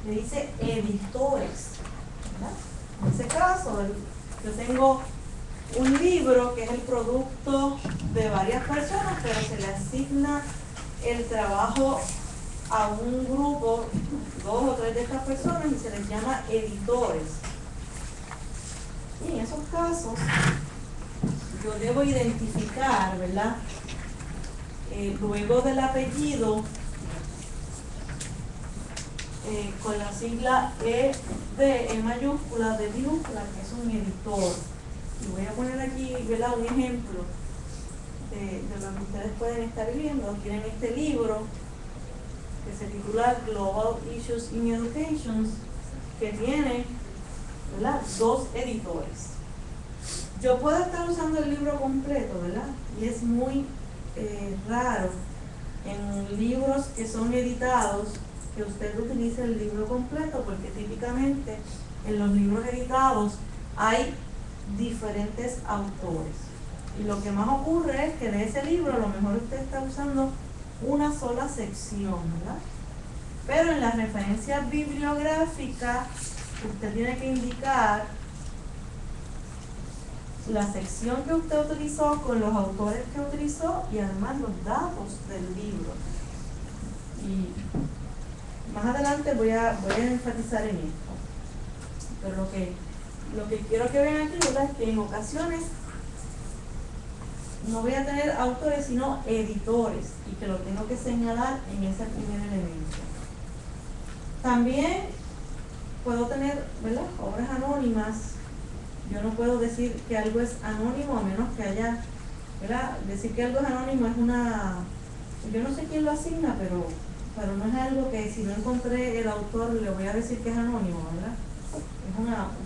me dice editores, ¿verdad? En ese caso, yo tengo un libro que es el producto de varias personas, pero se le asigna el trabajo a un grupo, 2 o 3 de estas personas, y se les llama editores. Y en esos casos yo debo identificar, ¿verdad?, luego del apellido con la sigla E mayúscula, D minúscula, que es un editor. Y voy a poner aquí, ¿verdad?, un ejemplo de lo que ustedes pueden estar viendo. Tienen este libro que se titula Global Issues in Education, que tiene, ¿verdad?, 2 editores. Yo puedo estar usando el libro completo, ¿verdad? Y es muy raro en libros que son editados, que usted utilice el libro completo, porque típicamente en los libros editados hay diferentes autores. Y lo que más ocurre es que en ese libro a lo mejor usted está usando una sola sección, ¿verdad? Pero en la referencia bibliográfica usted tiene que indicar la sección que usted utilizó con los autores que utilizó y además los datos del libro. Y más adelante voy a enfatizar en esto. Pero lo que quiero que vean aquí, ¿verdad?, es que en ocasiones no voy a tener autores sino editores y que lo tengo que señalar en ese primer elemento. También puedo tener, ¿verdad?, obras anónimas. Yo no puedo decir que algo es anónimo a menos que haya, ¿verdad? Decir que algo es anónimo es yo no sé quién lo asigna, pero no es algo que si no encontré el autor le voy a decir que es anónimo, ¿verdad?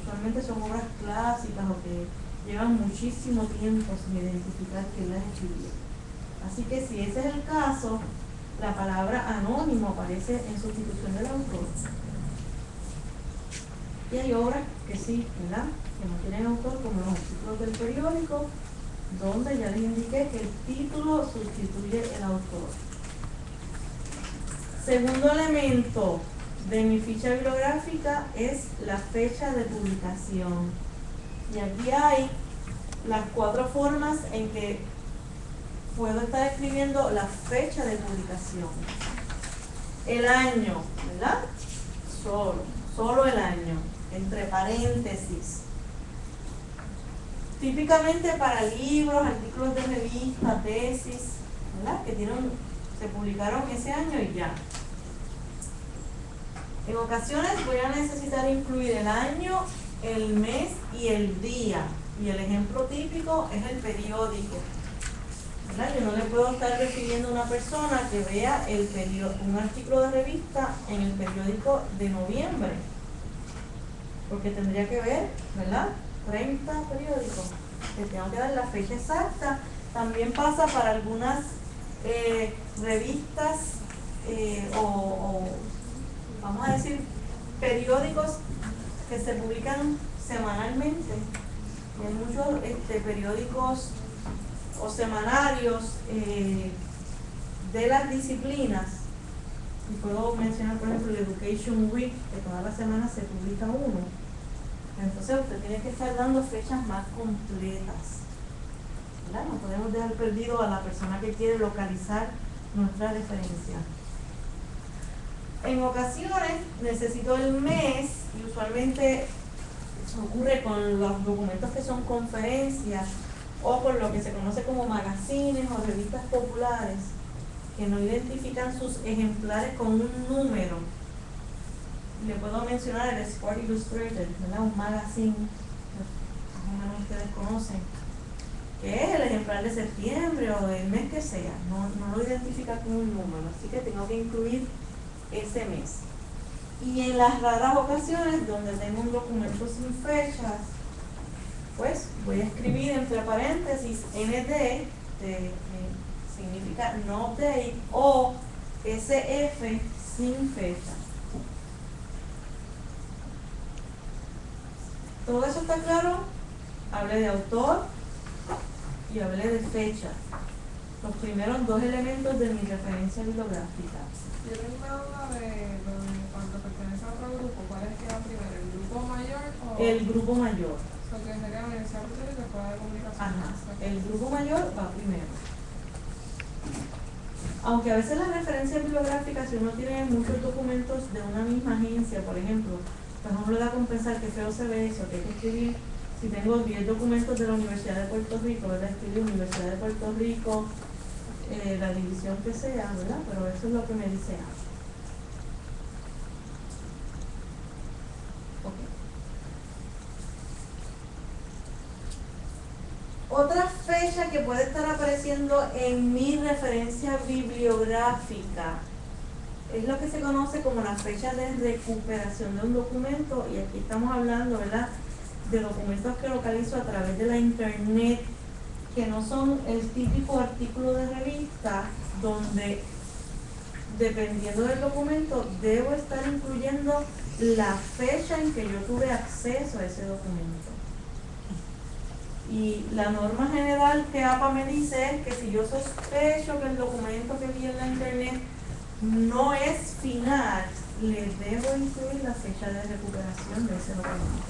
Usualmente son obras clásicas o que llevan muchísimo tiempo sin identificar quién las escribió. Así que si ese es el caso, la palabra anónimo aparece en sustitución del autor. Y hay obras que sí, ¿verdad?, que no tienen autor, como los artículos del periódico, donde ya les indiqué que el título sustituye el autor. Segundo elemento de mi ficha bibliográfica es la fecha de publicación. Y aquí hay las 4 formas en que puedo estar escribiendo la fecha de publicación. El año, ¿verdad? Solo el año, entre paréntesis. Típicamente para libros, artículos de revista, tesis, ¿verdad?, que se publicaron ese año y ya. En ocasiones voy a necesitar incluir el año, el mes y el día. Y el ejemplo típico es el periódico, ¿verdad? Yo no le puedo estar refiriendo a una persona que vea un artículo de revista en el periódico de noviembre, porque tendría que ver, ¿verdad?, 30 periódicos. Le tengo que dar la fecha exacta. También pasa para algunas revistas o vamos a decir periódicos que se publican semanalmente. Y hay muchos periódicos o semanarios de las disciplinas. Y puedo mencionar, por ejemplo, el Education Week, que todas las semanas se publica uno. Entonces usted tiene que estar dando fechas más completas, ¿verdad? No podemos dejar perdido a la persona que quiere localizar nuestra referencia. En ocasiones necesito el mes, y usualmente ocurre con los documentos que son conferencias o con lo que se conoce como magazines o revistas populares que no identifican sus ejemplares con un número. Le puedo mencionar el Sport Illustrated, ¿verdad?, un magazine que más o menos ustedes conocen, que es el ejemplar de septiembre o del mes que sea, no lo identifica con un número, así que tengo que incluir ese mes. Y en las raras ocasiones donde tengo un documento sin fechas, pues voy a escribir entre paréntesis ND, significa no date, o SF sin fecha. ¿Todo eso está claro? Hablé de autor y hablé de fecha. Los primeros 2 elementos de mi referencia bibliográfica. Yo tengo una duda de cuando pertenece a otro grupo. ¿Cuál es que va primero? ¿El grupo mayor o...? El grupo mayor. O sea, que sería la Universidad Católica y Escuela de Comunicación. Ajá. El grupo mayor va primero. Aunque a veces las referencias bibliográficas, si uno tiene muchos documentos de una misma agencia, por ejemplo, pues uno le da con pensar que feo se ve eso, que hay que escribir. Si tengo 10 documentos de la Universidad de Puerto Rico, ¿verdad?, escribir Universidad de Puerto Rico, la división que sea, ¿verdad? Pero eso es lo que me dice A. Okay. Otra fecha que puede estar apareciendo en mi referencia bibliográfica es lo que se conoce como la fecha de recuperación de un documento, y aquí estamos hablando, ¿verdad?, de documentos que localizo a través de la internet, que no son el típico artículo de revista donde dependiendo del documento, debo estar incluyendo la fecha en que yo tuve acceso a ese documento. Y la norma general que APA me dice es que si yo sospecho que el documento que vi en la internet no es final, le debo incluir la fecha de recuperación de ese documento.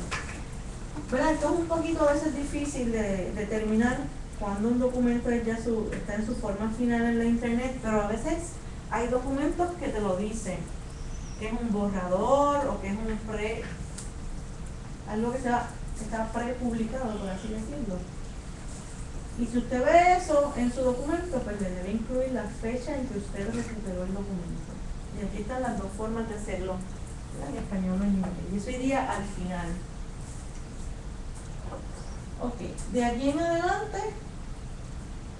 ¿Verdad? Esto es un poquito a veces difícil de determinar cuando un documento es ya está en su forma final en la internet, pero a veces hay documentos que te lo dicen, que es un borrador o que es algo que está prepublicado, por así decirlo. Y si usted ve eso en su documento, pues le debe incluir la fecha en que usted recuperó el documento. Y aquí están las dos formas de hacerlo, en español o en inglés. Y eso iría al final. Ok, de aquí en adelante,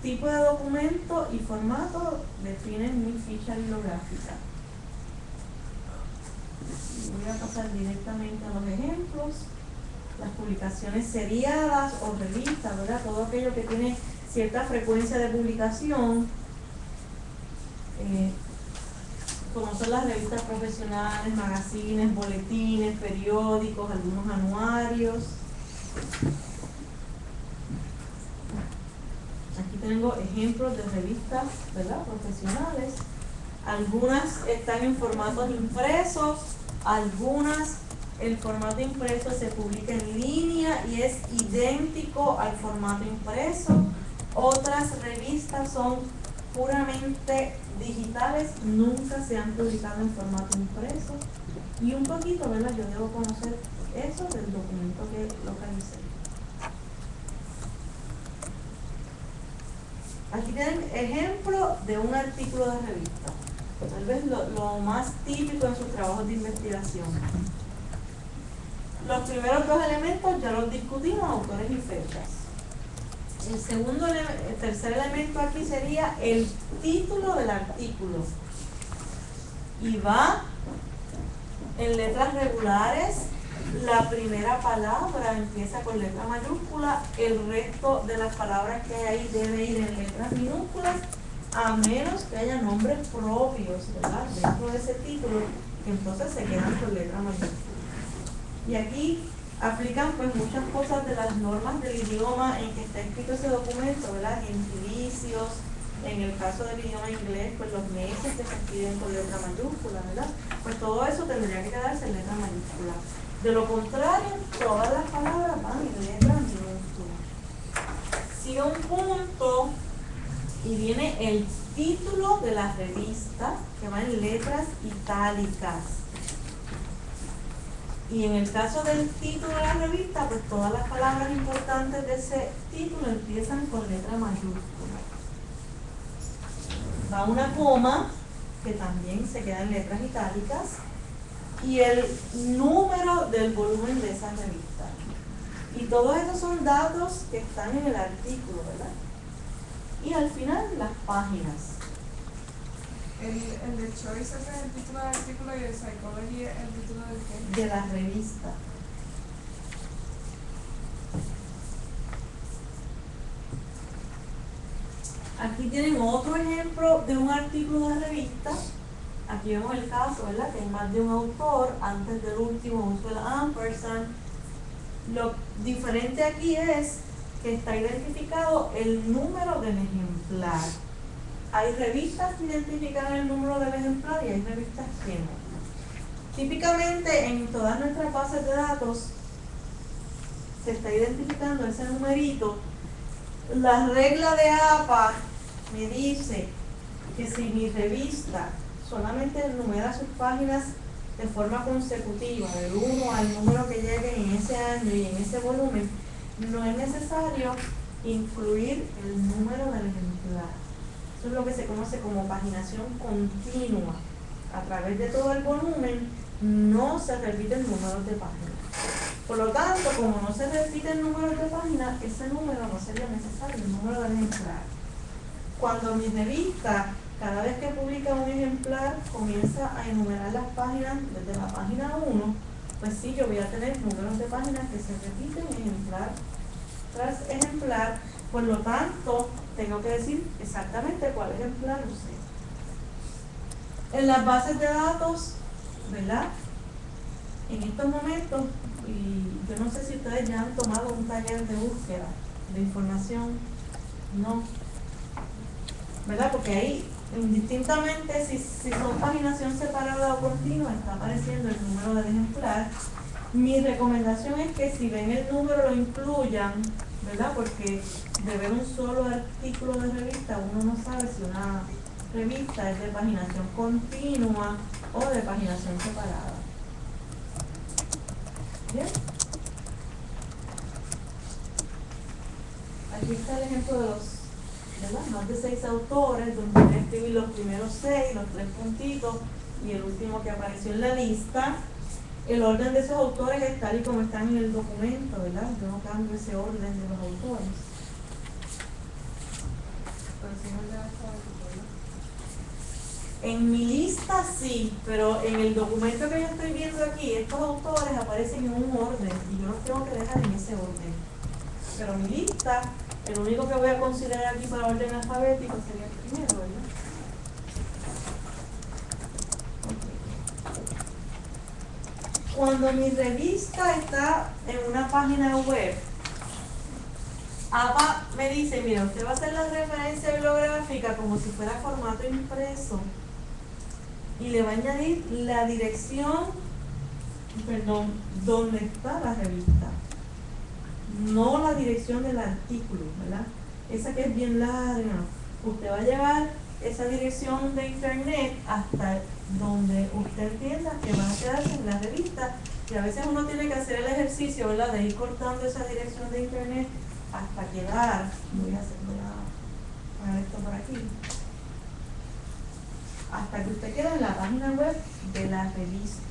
tipo de documento y formato definen mi ficha bibliográfica. Y voy a pasar directamente a los ejemplos. Las publicaciones seriadas o revistas, ¿verdad? Todo aquello que tiene cierta frecuencia de publicación, como son las revistas profesionales, magazines, boletines, periódicos, algunos anuarios. Aquí tengo ejemplos de revistas, ¿verdad?, profesionales. Algunas están en formatos impresos, algunas el formato impreso se publica en línea y es idéntico al formato impreso. Otras revistas son puramente digitales, nunca se han publicado en formato impreso. Y un poquito, ¿verdad?, yo debo conocer eso del documento que localicé. Aquí tienen ejemplo de un artículo de revista, tal vez lo más típico en sus trabajos de investigación. Los primeros dos elementos ya los discutimos, autores y fechas. El tercer elemento aquí sería el título del artículo. Y va en letras regulares. La primera palabra empieza con letra mayúscula, el resto de las palabras que hay ahí debe ir en letras minúsculas, a menos que haya nombres propios, ¿verdad?, dentro de ese título, que entonces se quedan con letra mayúscula. Y aquí aplican pues muchas cosas de las normas del idioma en que está escrito ese documento, ¿verdad? Gentilicios, en el caso del idioma inglés, pues los meses que se escriben con letra mayúscula, ¿verdad? Pues todo eso tendría que quedarse en letra mayúscula. De lo contrario, todas las palabras van en letra minúscula. Sigue un punto y viene el título de la revista, que va en letras itálicas. Y en el caso del título de la revista, pues todas las palabras importantes de ese título empiezan con letra mayúscula. Va una coma, que también se queda en letras itálicas, y el número del volumen de esa revista. Y todos esos son datos que están en el artículo, ¿verdad? Y al final, las páginas. El de Choice es el título del artículo y el Psychology es el título del qué? De la revista. Aquí tienen otro ejemplo de un artículo de revista. Aquí vemos el caso, ¿verdad?, que hay más de un autor. Antes del último uso el ampersand. Lo diferente aquí es que está identificado el número del ejemplar. Hay revistas que identifican el número del ejemplar y hay revistas que no. Típicamente en todas nuestras bases de datos se está identificando ese numerito. La regla de APA me dice que si mi revista solamente numera sus páginas de forma consecutiva, del 1 al número que llegue en ese año y en ese volumen, no es necesario incluir el número del ejemplar. Eso es lo que se conoce como paginación continua. A través de todo el volumen no se repiten números de páginas. Por lo tanto, como no se repiten números de páginas, ese número no sería necesario, el número del ejemplar. Cuando mi revista, cada vez que publica un ejemplar, comienza a enumerar las páginas desde la página 1, pues sí, yo voy a tener números de páginas que se repiten ejemplar tras ejemplar. Por lo tanto, tengo que decir exactamente cuál ejemplar usé. En las bases de datos, ¿verdad? En estos momentos, y yo no sé si ustedes ya han tomado un taller de búsqueda de información, no, ¿verdad? Porque ahí, indistintamente, si son paginación separada o continua, está apareciendo el número del ejemplar. Mi recomendación es que si ven el número lo incluyan, ¿verdad? Porque de ver un solo artículo de revista, uno no sabe si una revista es de paginación continua o de paginación separada. ¿Bien? Aquí está el ejemplo de los, ¿verdad? Más de 6 autores, donde voy a escribir los primeros 6, los 3 puntitos y el último que apareció en la lista. El orden de esos autores es tal y como están en el documento, ¿verdad? Yo no cambio ese orden de los autores. Pero si no le das todo el ¿no? En mi lista sí, pero en el documento que yo estoy viendo aquí, estos autores aparecen en un orden y yo los tengo que dejar en ese orden. Pero mi lista, el único que voy a considerar aquí para orden alfabético sería el primero, ¿verdad? Cuando mi revista está en una página web, APA me dice, mira, usted va a hacer la referencia bibliográfica como si fuera formato impreso y le va a añadir la dirección, perdón, donde está la revista, no la dirección del artículo, ¿verdad? Esa que es bien larga. Usted va a llevar esa dirección de internet hasta donde usted entienda que va a quedarse en la revista, y a veces uno tiene que hacer el ejercicio, ¿verdad?, de ir cortando esa dirección de internet hasta quedar, voy a poner esto por aquí, hasta que usted quede en la página web de la revista.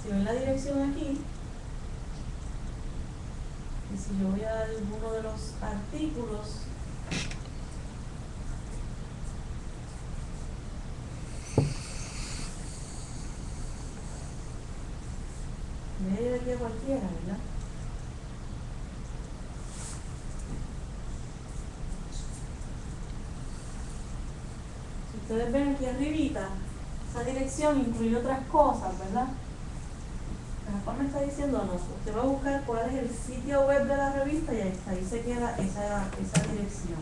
Si ven la dirección aquí, y si yo voy a alguno de los artículos, me voy a ir aquí a cualquiera, ¿verdad? Si ustedes ven aquí arribita, esa dirección incluye otras cosas, ¿verdad? Acá me está diciendo, no, usted va a buscar cuál es el sitio web de la revista y ahí se queda esa dirección.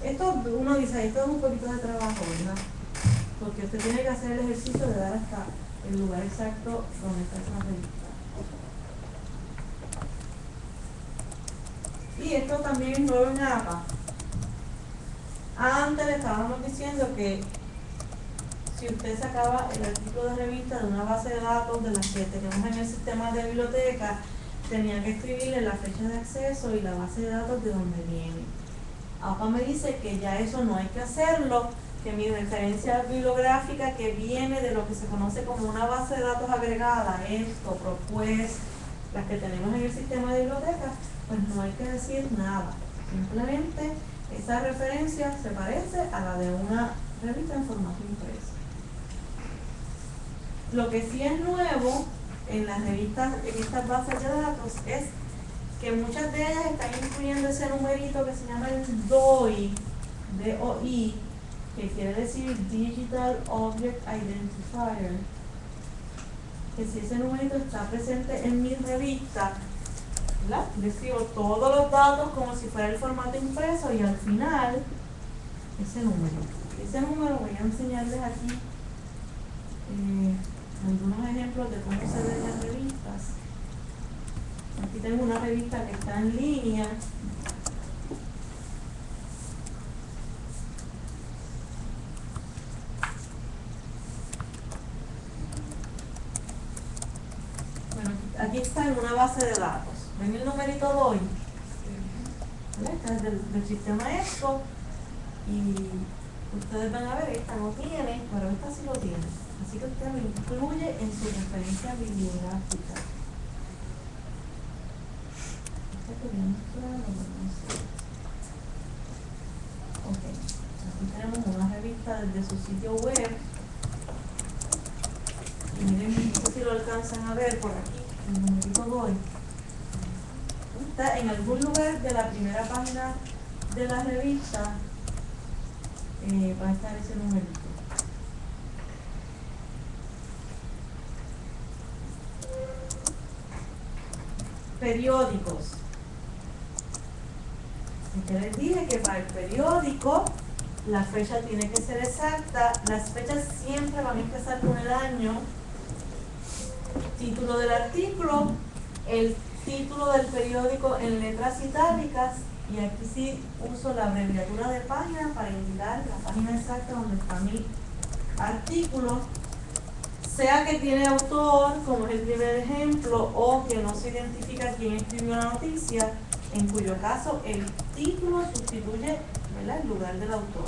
Esto uno dice, esto es un poquito de trabajo, ¿verdad? Porque usted tiene que hacer el ejercicio de dar hasta el lugar exacto donde está esa revista. Y esto también es nuevo en APA. Antes le estábamos diciendo que si usted sacaba el artículo de revista de una base de datos de las que tenemos en el sistema de biblioteca, tenía que escribirle la fecha de acceso y la base de datos de donde viene. APA me dice que ya eso no hay que hacerlo, que mi referencia bibliográfica que viene de lo que se conoce como una base de datos agregada, esto, ProQuest, las que tenemos en el sistema de biblioteca, pues no hay que decir nada. Simplemente esa referencia se parece a la de una revista en formato impreso. Lo que sí es nuevo en las revistas, en estas bases de datos, es que muchas de ellas están incluyendo ese numerito que se llama el DOI, D-O-I, que quiere decir Digital Object Identifier. Que si ese numerito está presente en mi revista, ¿verdad?, le escribo todos los datos como si fuera el formato impreso y al final ese número. Ese número voy a enseñarles aquí algunos ejemplos de cómo se ven las revistas. Aquí tengo una revista que está en línea. Bueno, aquí está en una base de datos. ¿Ven el numerito DOI? Este es del sistema ESCO. Y ustedes van a ver, esta no tiene, pero esta sí lo tiene. Así que usted lo incluye en su referencia bibliográfica. Ok, aquí tenemos una revista desde su sitio web. Y miren, no sé si lo alcanzan a ver por aquí, el numerito DOI. Está en algún lugar de la primera página de la revista, va a estar ese numerito. Periódicos. Ya les dije que para el periódico la fecha tiene que ser exacta. Las fechas siempre van a empezar con el año. Título del artículo, el título del periódico en letras itálicas, y aquí sí uso la abreviatura de página para indicar la página exacta donde está mi artículo, sea que tiene autor, como es el primer ejemplo, o que no se identifica quién escribió la noticia, en cuyo caso el título sustituye, ¿verdad?, el lugar del autor.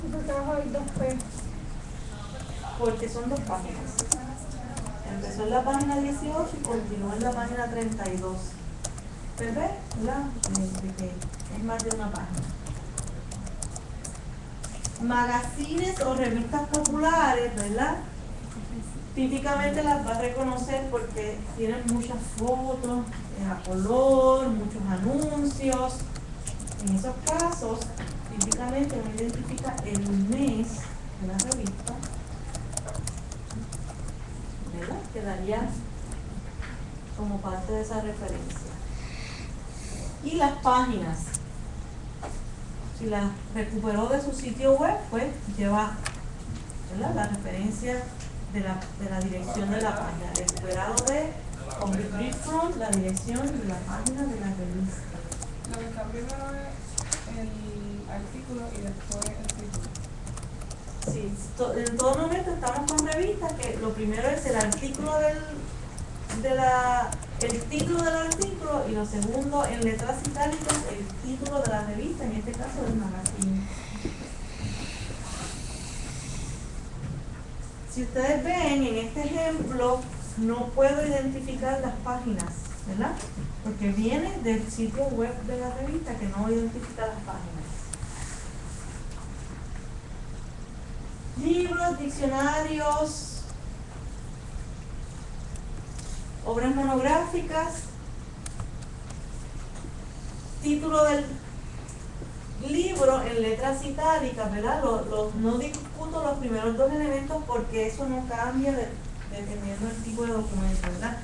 ¿Y por qué abajo hay 2P? Porque son dos páginas. Empezó en la página 18 y continuó en la página 32. ¿Ves? ¿Verdad? Es más de una página. Magazines o revistas populares, ¿verdad? Típicamente las va a reconocer porque tienen muchas fotos a color, muchos anuncios. En esos casos, típicamente uno identifica el mes de la revista, ¿verdad?, quedaría como parte de esa referencia. Y las páginas, si las recuperó de su sitio web, pues lleva, ¿verdad?, la referencia de la dirección de la página, recuperado de Complete Front, la dirección de la página de la revista. Lo que está primero es el artículo y después el título. Sí, en todo momento estamos con revistas que lo primero es el artículo el título del artículo, y lo segundo en letras itálicas el título de la revista, en este caso del magazine. Si ustedes ven en este ejemplo, no puedo identificar las páginas, ¿verdad?, porque viene del sitio web de la revista que no identifica las páginas. Libros, diccionarios, obras monográficas, título del libro en letras itálicas, ¿verdad? No discuto los primeros dos elementos porque eso no cambia dependiendo del tipo de documento, ¿verdad?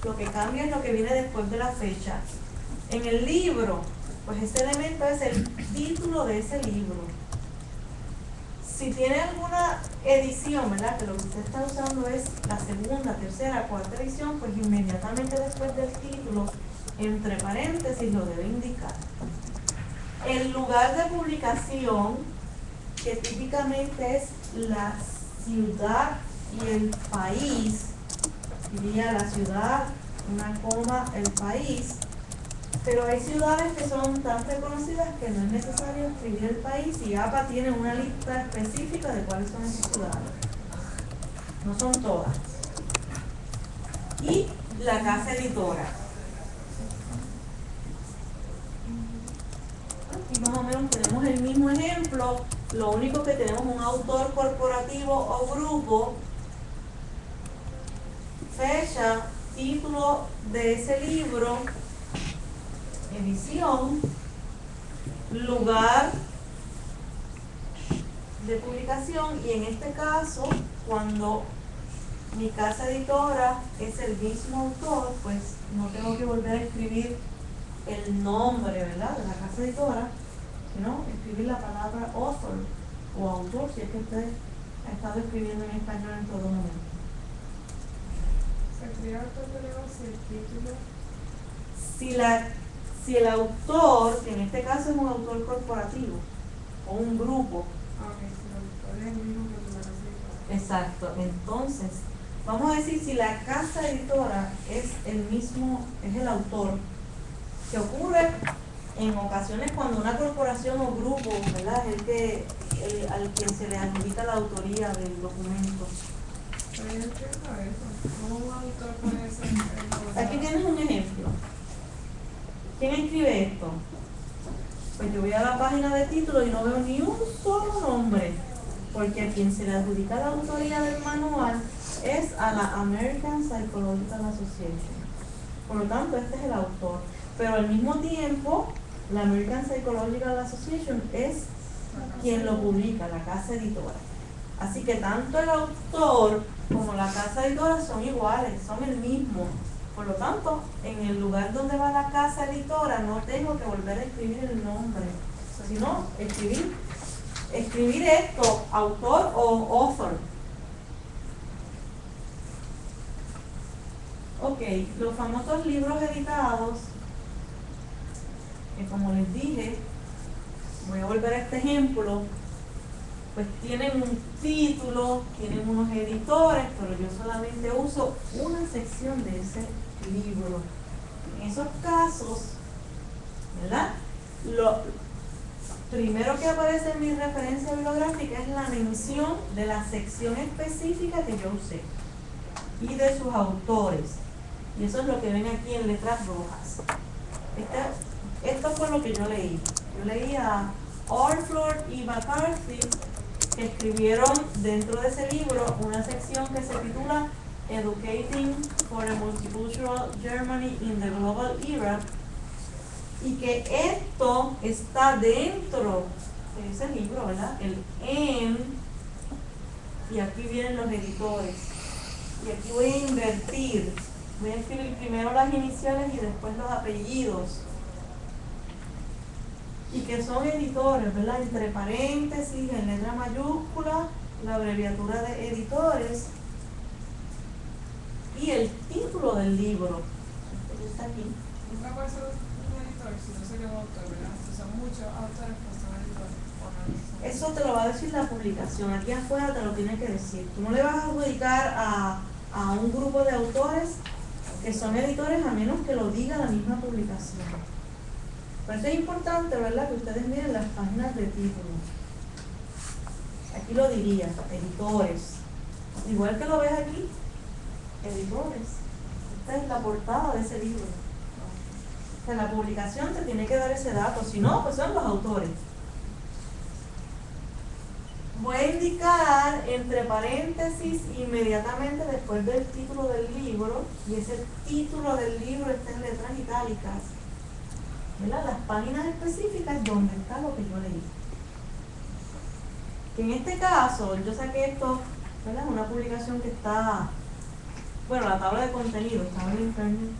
Lo que cambia es lo que viene después de la fecha. En el libro, pues ese elemento es el título de ese libro. Si tiene alguna edición, ¿verdad?, que lo que usted está usando es la segunda, tercera, cuarta edición, pues inmediatamente después del título, entre paréntesis, lo debe indicar. El lugar de publicación, que típicamente es la ciudad y el país, diría la ciudad, una coma, el país, pero hay ciudades que son tan reconocidas que no es necesario escribir el país, y APA tiene una lista específica de cuáles son esas ciudades. No son todas. Y la casa editora. Aquí más o menos tenemos el mismo ejemplo, lo único que tenemos un autor corporativo o grupo, fecha, título de ese libro, edición, lugar de publicación, y en este caso, cuando mi casa editora es el mismo autor, pues no tengo que volver a escribir el nombre, ¿verdad?, de la casa editora, sino escribir la palabra author o autor, si es que usted ha estado escribiendo en español en todo momento. ¿Se escribe autor de negocio el título? Si el autor, que en este caso es un autor corporativo o un grupo. Ok, si el autor es el mismo que la casa editora. Exacto. Entonces, vamos a decir, si la casa editora es el mismo, es el autor, que ocurre en ocasiones cuando una corporación o grupo, ¿verdad?, es el que al quien se le adjudica la autoría del documento. Pero yo entiendo eso. ¿Cómo un autor puede ser el gobernador? Aquí tienes un ejemplo. ¿Quién escribe esto? Pues yo voy a la página de título y no veo ni un solo nombre, porque a quien se le adjudica la autoría del manual es a la American Psychological Association. Por lo tanto, este es el autor. pero al mismo tiempo la American Psychological Association es quien lo publica, la casa editora. Así que tanto el autor como la casa editora son iguales, son el mismo. Por lo tanto, en el lugar donde va la casa editora no tengo que volver a escribir el nombre, sino escribir esto, autor o author. Ok, los famosos libros editados, que como les dije, voy a volver a este ejemplo, pues tienen un título, tienen unos editores, pero yo solamente uso una sección de ese libro. En esos casos, ¿verdad? Lo primero que aparece en mi referencia bibliográfica es la mención de la sección específica que yo usé y de sus autores. Y eso es lo que ven aquí en letras rojas. Esto fue lo que yo leí. Yo leí a Orford y McCarthy, que escribieron dentro de ese libro una sección que se titula Educating for a Multicultural Germany in the Global Era, y que esto está dentro de ese libro, ¿verdad? El en, y aquí vienen los editores. Y aquí voy a invertir. Voy a escribir primero las iniciales y después los apellidos. Y que son editores, ¿verdad? Entre paréntesis, en letra mayúscula, la abreviatura de editores y el título del libro. Este está aquí. Nunca puede ser un editor si no sería un autor, ¿verdad? Si son muchos autores, pues son editores. O no. Eso te lo va a decir la publicación. Aquí afuera te lo tiene que decir. Tú no le vas a adjudicar a un grupo de autores que son editores a menos que lo diga la misma publicación. Por eso es importante, ¿verdad?, que ustedes miren las páginas de título. Aquí lo diría, editores. Igual que lo ves aquí, editores. Esta es la portada de ese libro. O sea, la publicación te tiene que dar ese dato, si no, pues son los autores. Voy a indicar entre paréntesis inmediatamente después del título del libro, y ese título del libro está en letras itálicas, ¿verdad?, las páginas específicas donde está lo que yo leí. Que en este caso, yo saqué esto, ¿verdad?, una publicación que está, bueno, la tabla de contenido está en internet.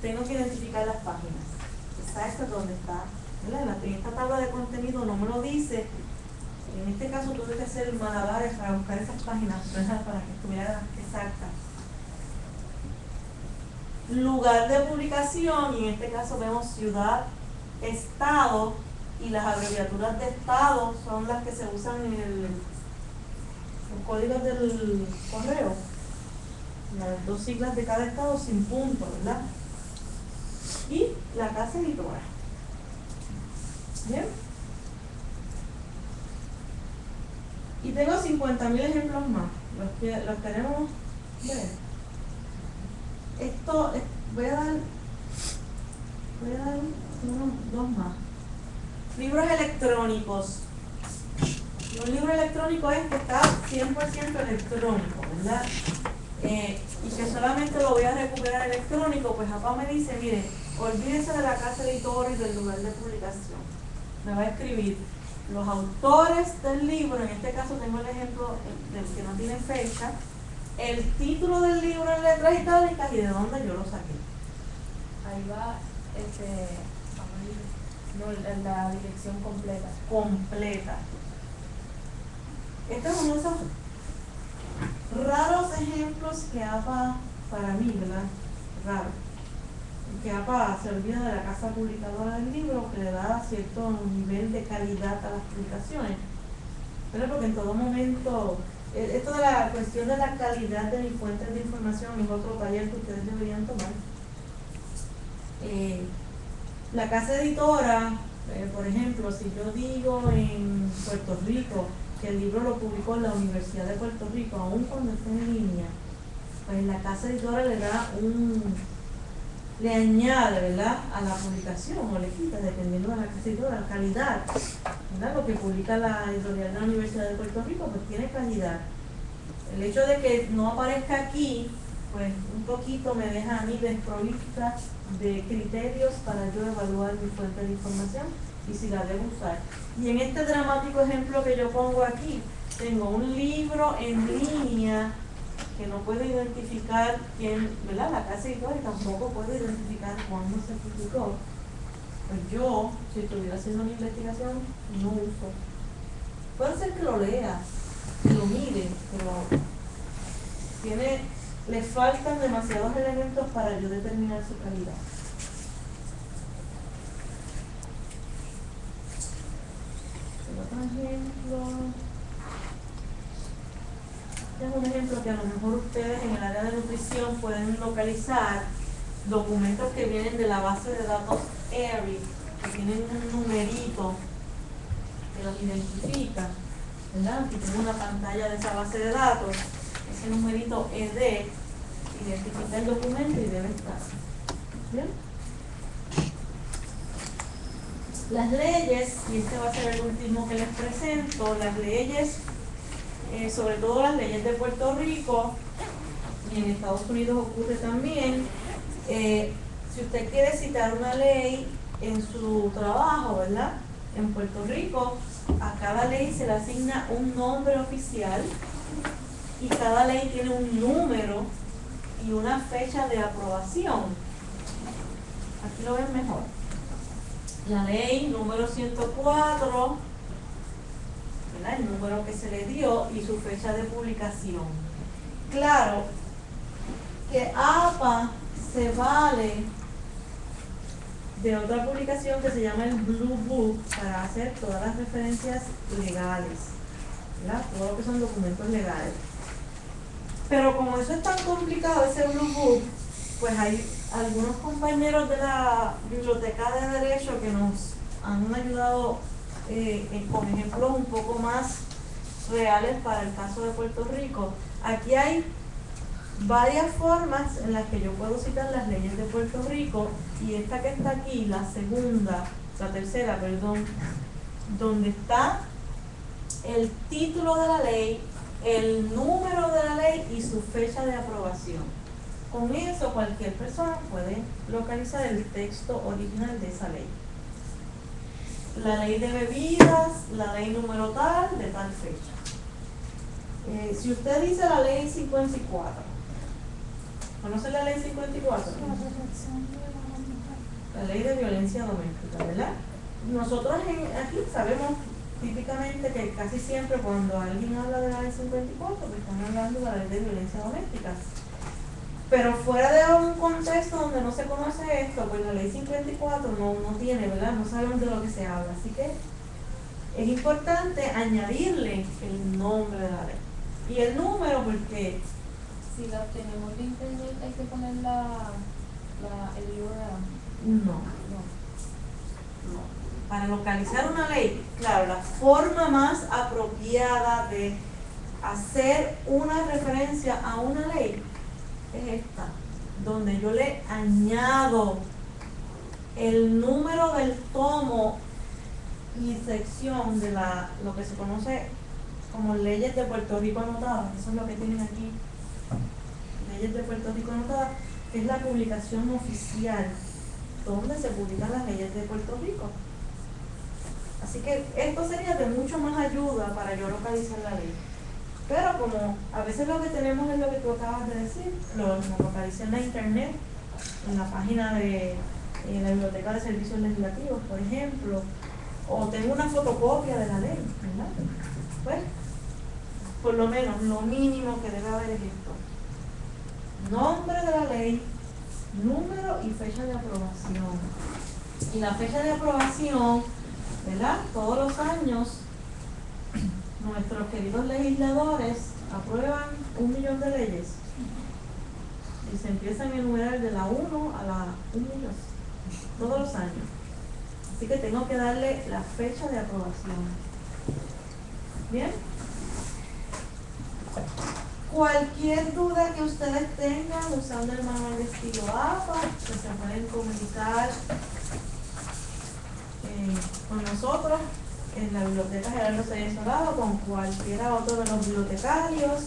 Tengo que identificar las páginas. Esta es donde está, ¿verdad? En esta tabla de contenido no me lo dice. En este caso tuve que hacer malabares para buscar esas páginas, ¿verdad?, para que estuviera exacta. Lugar de publicación, y en este caso vemos ciudad, estado, y las abreviaturas de estado son las que se usan en los códigos del correo. Las dos siglas de cada estado sin punto, ¿verdad? Y la casa editora. ¿Bien? Y tengo 50.000 ejemplos más. Los queremos ver. Esto, voy a dar dos más. Libros electrónicos. Un libro electrónico es que está 100% electrónico, ¿verdad? Y que solamente lo voy a recuperar electrónico. Pues APA me dice, mire, olvídese de la casa editora y del lugar de publicación. Me va a escribir los autores del libro, en este caso tengo el ejemplo del que no tiene fecha, el título del libro en letras itálicas y de dónde yo lo saqué. Ahí va la dirección completa. Completa. Este es uno de esos raros ejemplos que APA, para mí, ¿verdad? Raro. Que APA se olvida de la casa publicadora del libro, que le da cierto nivel de calidad a las publicaciones. Pero porque en todo momento, esto de la cuestión de la calidad de mis fuentes de información es otro taller que ustedes deberían tomar. La casa editora, por ejemplo, si yo digo en Puerto Rico que el libro lo publicó en la Universidad de Puerto Rico, aun cuando esté en línea, pues la casa editora le añade, ¿verdad?, a la publicación o le quita, dependiendo de la casa editora, la calidad, ¿verdad? Lo que publica la editorial de la Universidad de Puerto Rico, pues tiene calidad. El hecho de que no aparezca aquí pues un poquito me deja a mí desprovista de criterios para yo evaluar mi fuente de información y si la debo usar. Y en este dramático ejemplo que yo pongo aquí, tengo un libro en línea que no puedo identificar quién, ¿verdad? La casa editorial, y tampoco puedo identificar cuándo se publicó. Pues yo, si estuviera haciendo una investigación, no uso. Puede ser que lo lea, que lo mire, pero le faltan demasiados elementos para yo determinar su calidad. Otro ejemplo. Este es un ejemplo que a lo mejor ustedes en el área de nutrición pueden localizar documentos que vienen de la base de datos ERI, que tienen un numerito que los identifica, ¿verdad? Aquí tengo una pantalla de esa base de datos, ese numerito ED identifica el documento y debe estar. ¿Bien? Las leyes, y este va a ser el último que les presento, las leyes, sobre todo las leyes de Puerto Rico, y en Estados Unidos ocurre también. Si usted quiere citar una ley en su trabajo, ¿verdad? En Puerto Rico, a cada ley se le asigna un nombre oficial y cada ley tiene un número y una fecha de aprobación. Aquí lo ven mejor. La ley número 104, ¿verdad? El número que se le dio y su fecha de publicación. Claro que APA se vale de otra publicación que se llama el Blue Book para hacer todas las referencias legales, ¿verdad? Todo lo que son documentos legales. Pero como eso es tan complicado, ese Blue Book, pues hay algunos compañeros de la Biblioteca de Derecho que nos han ayudado con ejemplos un poco más reales para el caso de Puerto Rico. Aquí hay varias formas en las que yo puedo citar las leyes de Puerto Rico, y esta que está aquí, la tercera, donde está el título de la ley, el número de la ley y su fecha de aprobación. Con eso cualquier persona puede localizar el texto original de esa ley. La ley de bebidas, la ley número tal, de tal fecha. Si usted dice la ley 54, ¿conoce la ley 54? La ley de violencia doméstica, ¿verdad? Nosotros aquí sabemos típicamente que casi siempre cuando alguien habla de la ley 54, pues están hablando de la ley de violencia doméstica. Pero fuera de un contexto donde no se conoce esto, pues la ley 54 no tiene, ¿verdad? No sabemos de lo que se habla. Así que es importante añadirle el nombre de la ley. Y el número, porque si la obtenemos de internet hay que poner el URL. no. Para localizar una ley, claro, la forma más apropiada de hacer una referencia a una ley es esta, donde yo le añado el número del tomo y sección de lo que se conoce como leyes de Puerto Rico anotadas. Eso es lo que tienen aquí, leyes de Puerto Rico anotadas, que es la publicación oficial donde se publican las leyes de Puerto Rico. Así que esto sería de mucho más ayuda para yo localizar la ley. Pero como a veces lo que tenemos es lo que tú acabas de decir, lo localicé en la internet, en la página de la Biblioteca de Servicios Legislativos, por ejemplo, o tengo una fotocopia de la ley, ¿verdad? Pues, por lo menos, lo mínimo que debe haber es esto: nombre de la ley, número y fecha de aprobación. Y la fecha de aprobación, ¿verdad? Todos los años nuestros queridos legisladores aprueban 1 millón de leyes y se empiezan a enumerar de la 1 a la 1 millón todos los años. Así que tengo que darle la fecha de aprobación. ¿Bien? Cualquier duda que ustedes tengan usando el manual de estilo APA, que se pueden comunicar con nosotros en la Biblioteca Gerardo C. Solado, con cualquiera otro de los bibliotecarios.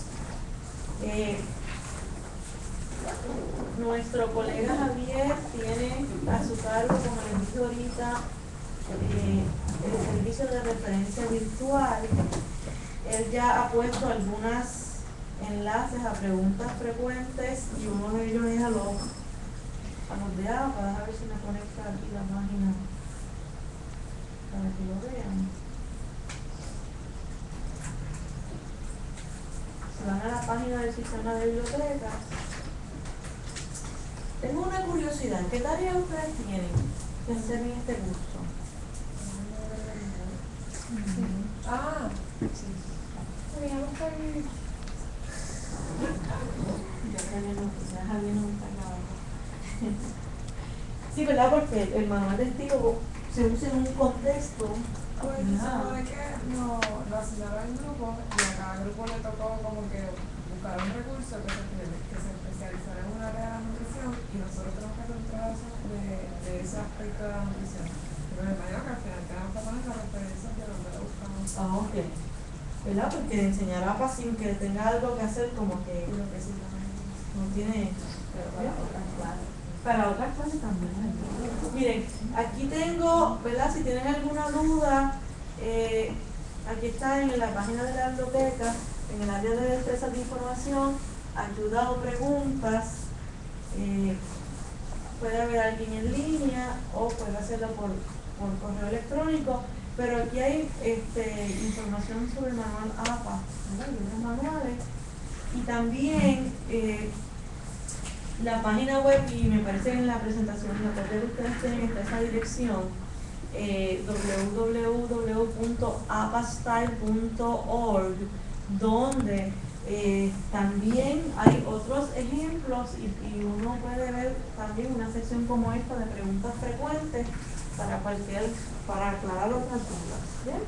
Nuestro colega Javier tiene a su cargo, como les dije ahorita, el servicio de referencia virtual. Él ya ha puesto algunos enlaces a preguntas frecuentes y uno de ellos es a los de APA. A ver si me conecta aquí la página para que lo vean. Se van a la página del sistema de bibliotecas. Tengo una curiosidad. ¿Qué tareas ustedes tienen que hacer en este curso? Ah, sí. Podríamos estar Sí, ¿verdad? Porque el manual de estilo se usa en un contexto. Pues se supone que lo asignaron en grupo y a cada grupo le tocó como que buscar un recurso que se especializara en un área de la nutrición y nosotros tenemos que hacer un trabajo de ese aspecto de la nutrición. Pero me imagino que al final tenemos que poner las referencias de donde lo buscamos. Ah, ok. ¿Verdad? Porque enseñar APA sin que tenga algo que hacer como que Y lo que sí también. no tiene... Pero para otras clases. Para otras clases también. Miren, aquí tengo, ¿verdad? Si tienen alguna duda, aquí está en la página de la biblioteca, en el área de destrezas de información, ayuda o preguntas. Puede haber alguien en línea o puede hacerlo por correo electrónico, pero aquí hay información sobre el manual APA, ¿verdad? Los manuales, y también la página web, y me parece que en la presentación, la copia que ustedes tienen está esa dirección, www.apastyle.org, donde también hay otros ejemplos y uno puede ver también una sección como esta de preguntas frecuentes para aclarar otras dudas. ¿Bien?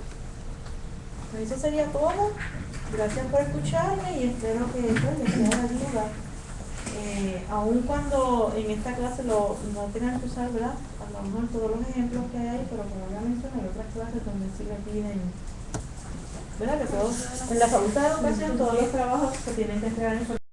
Pues eso sería todo. Gracias por escucharme y espero que les sea de ayuda. Aun cuando en esta clase no tengan que usar, ¿verdad? A lo mejor todos los ejemplos que hay ahí, pero como ya mencioné, hay otras clases donde sí le piden, ¿verdad? Que todos, en la Facultad de Educación, todos los trabajos se tienen que entregar en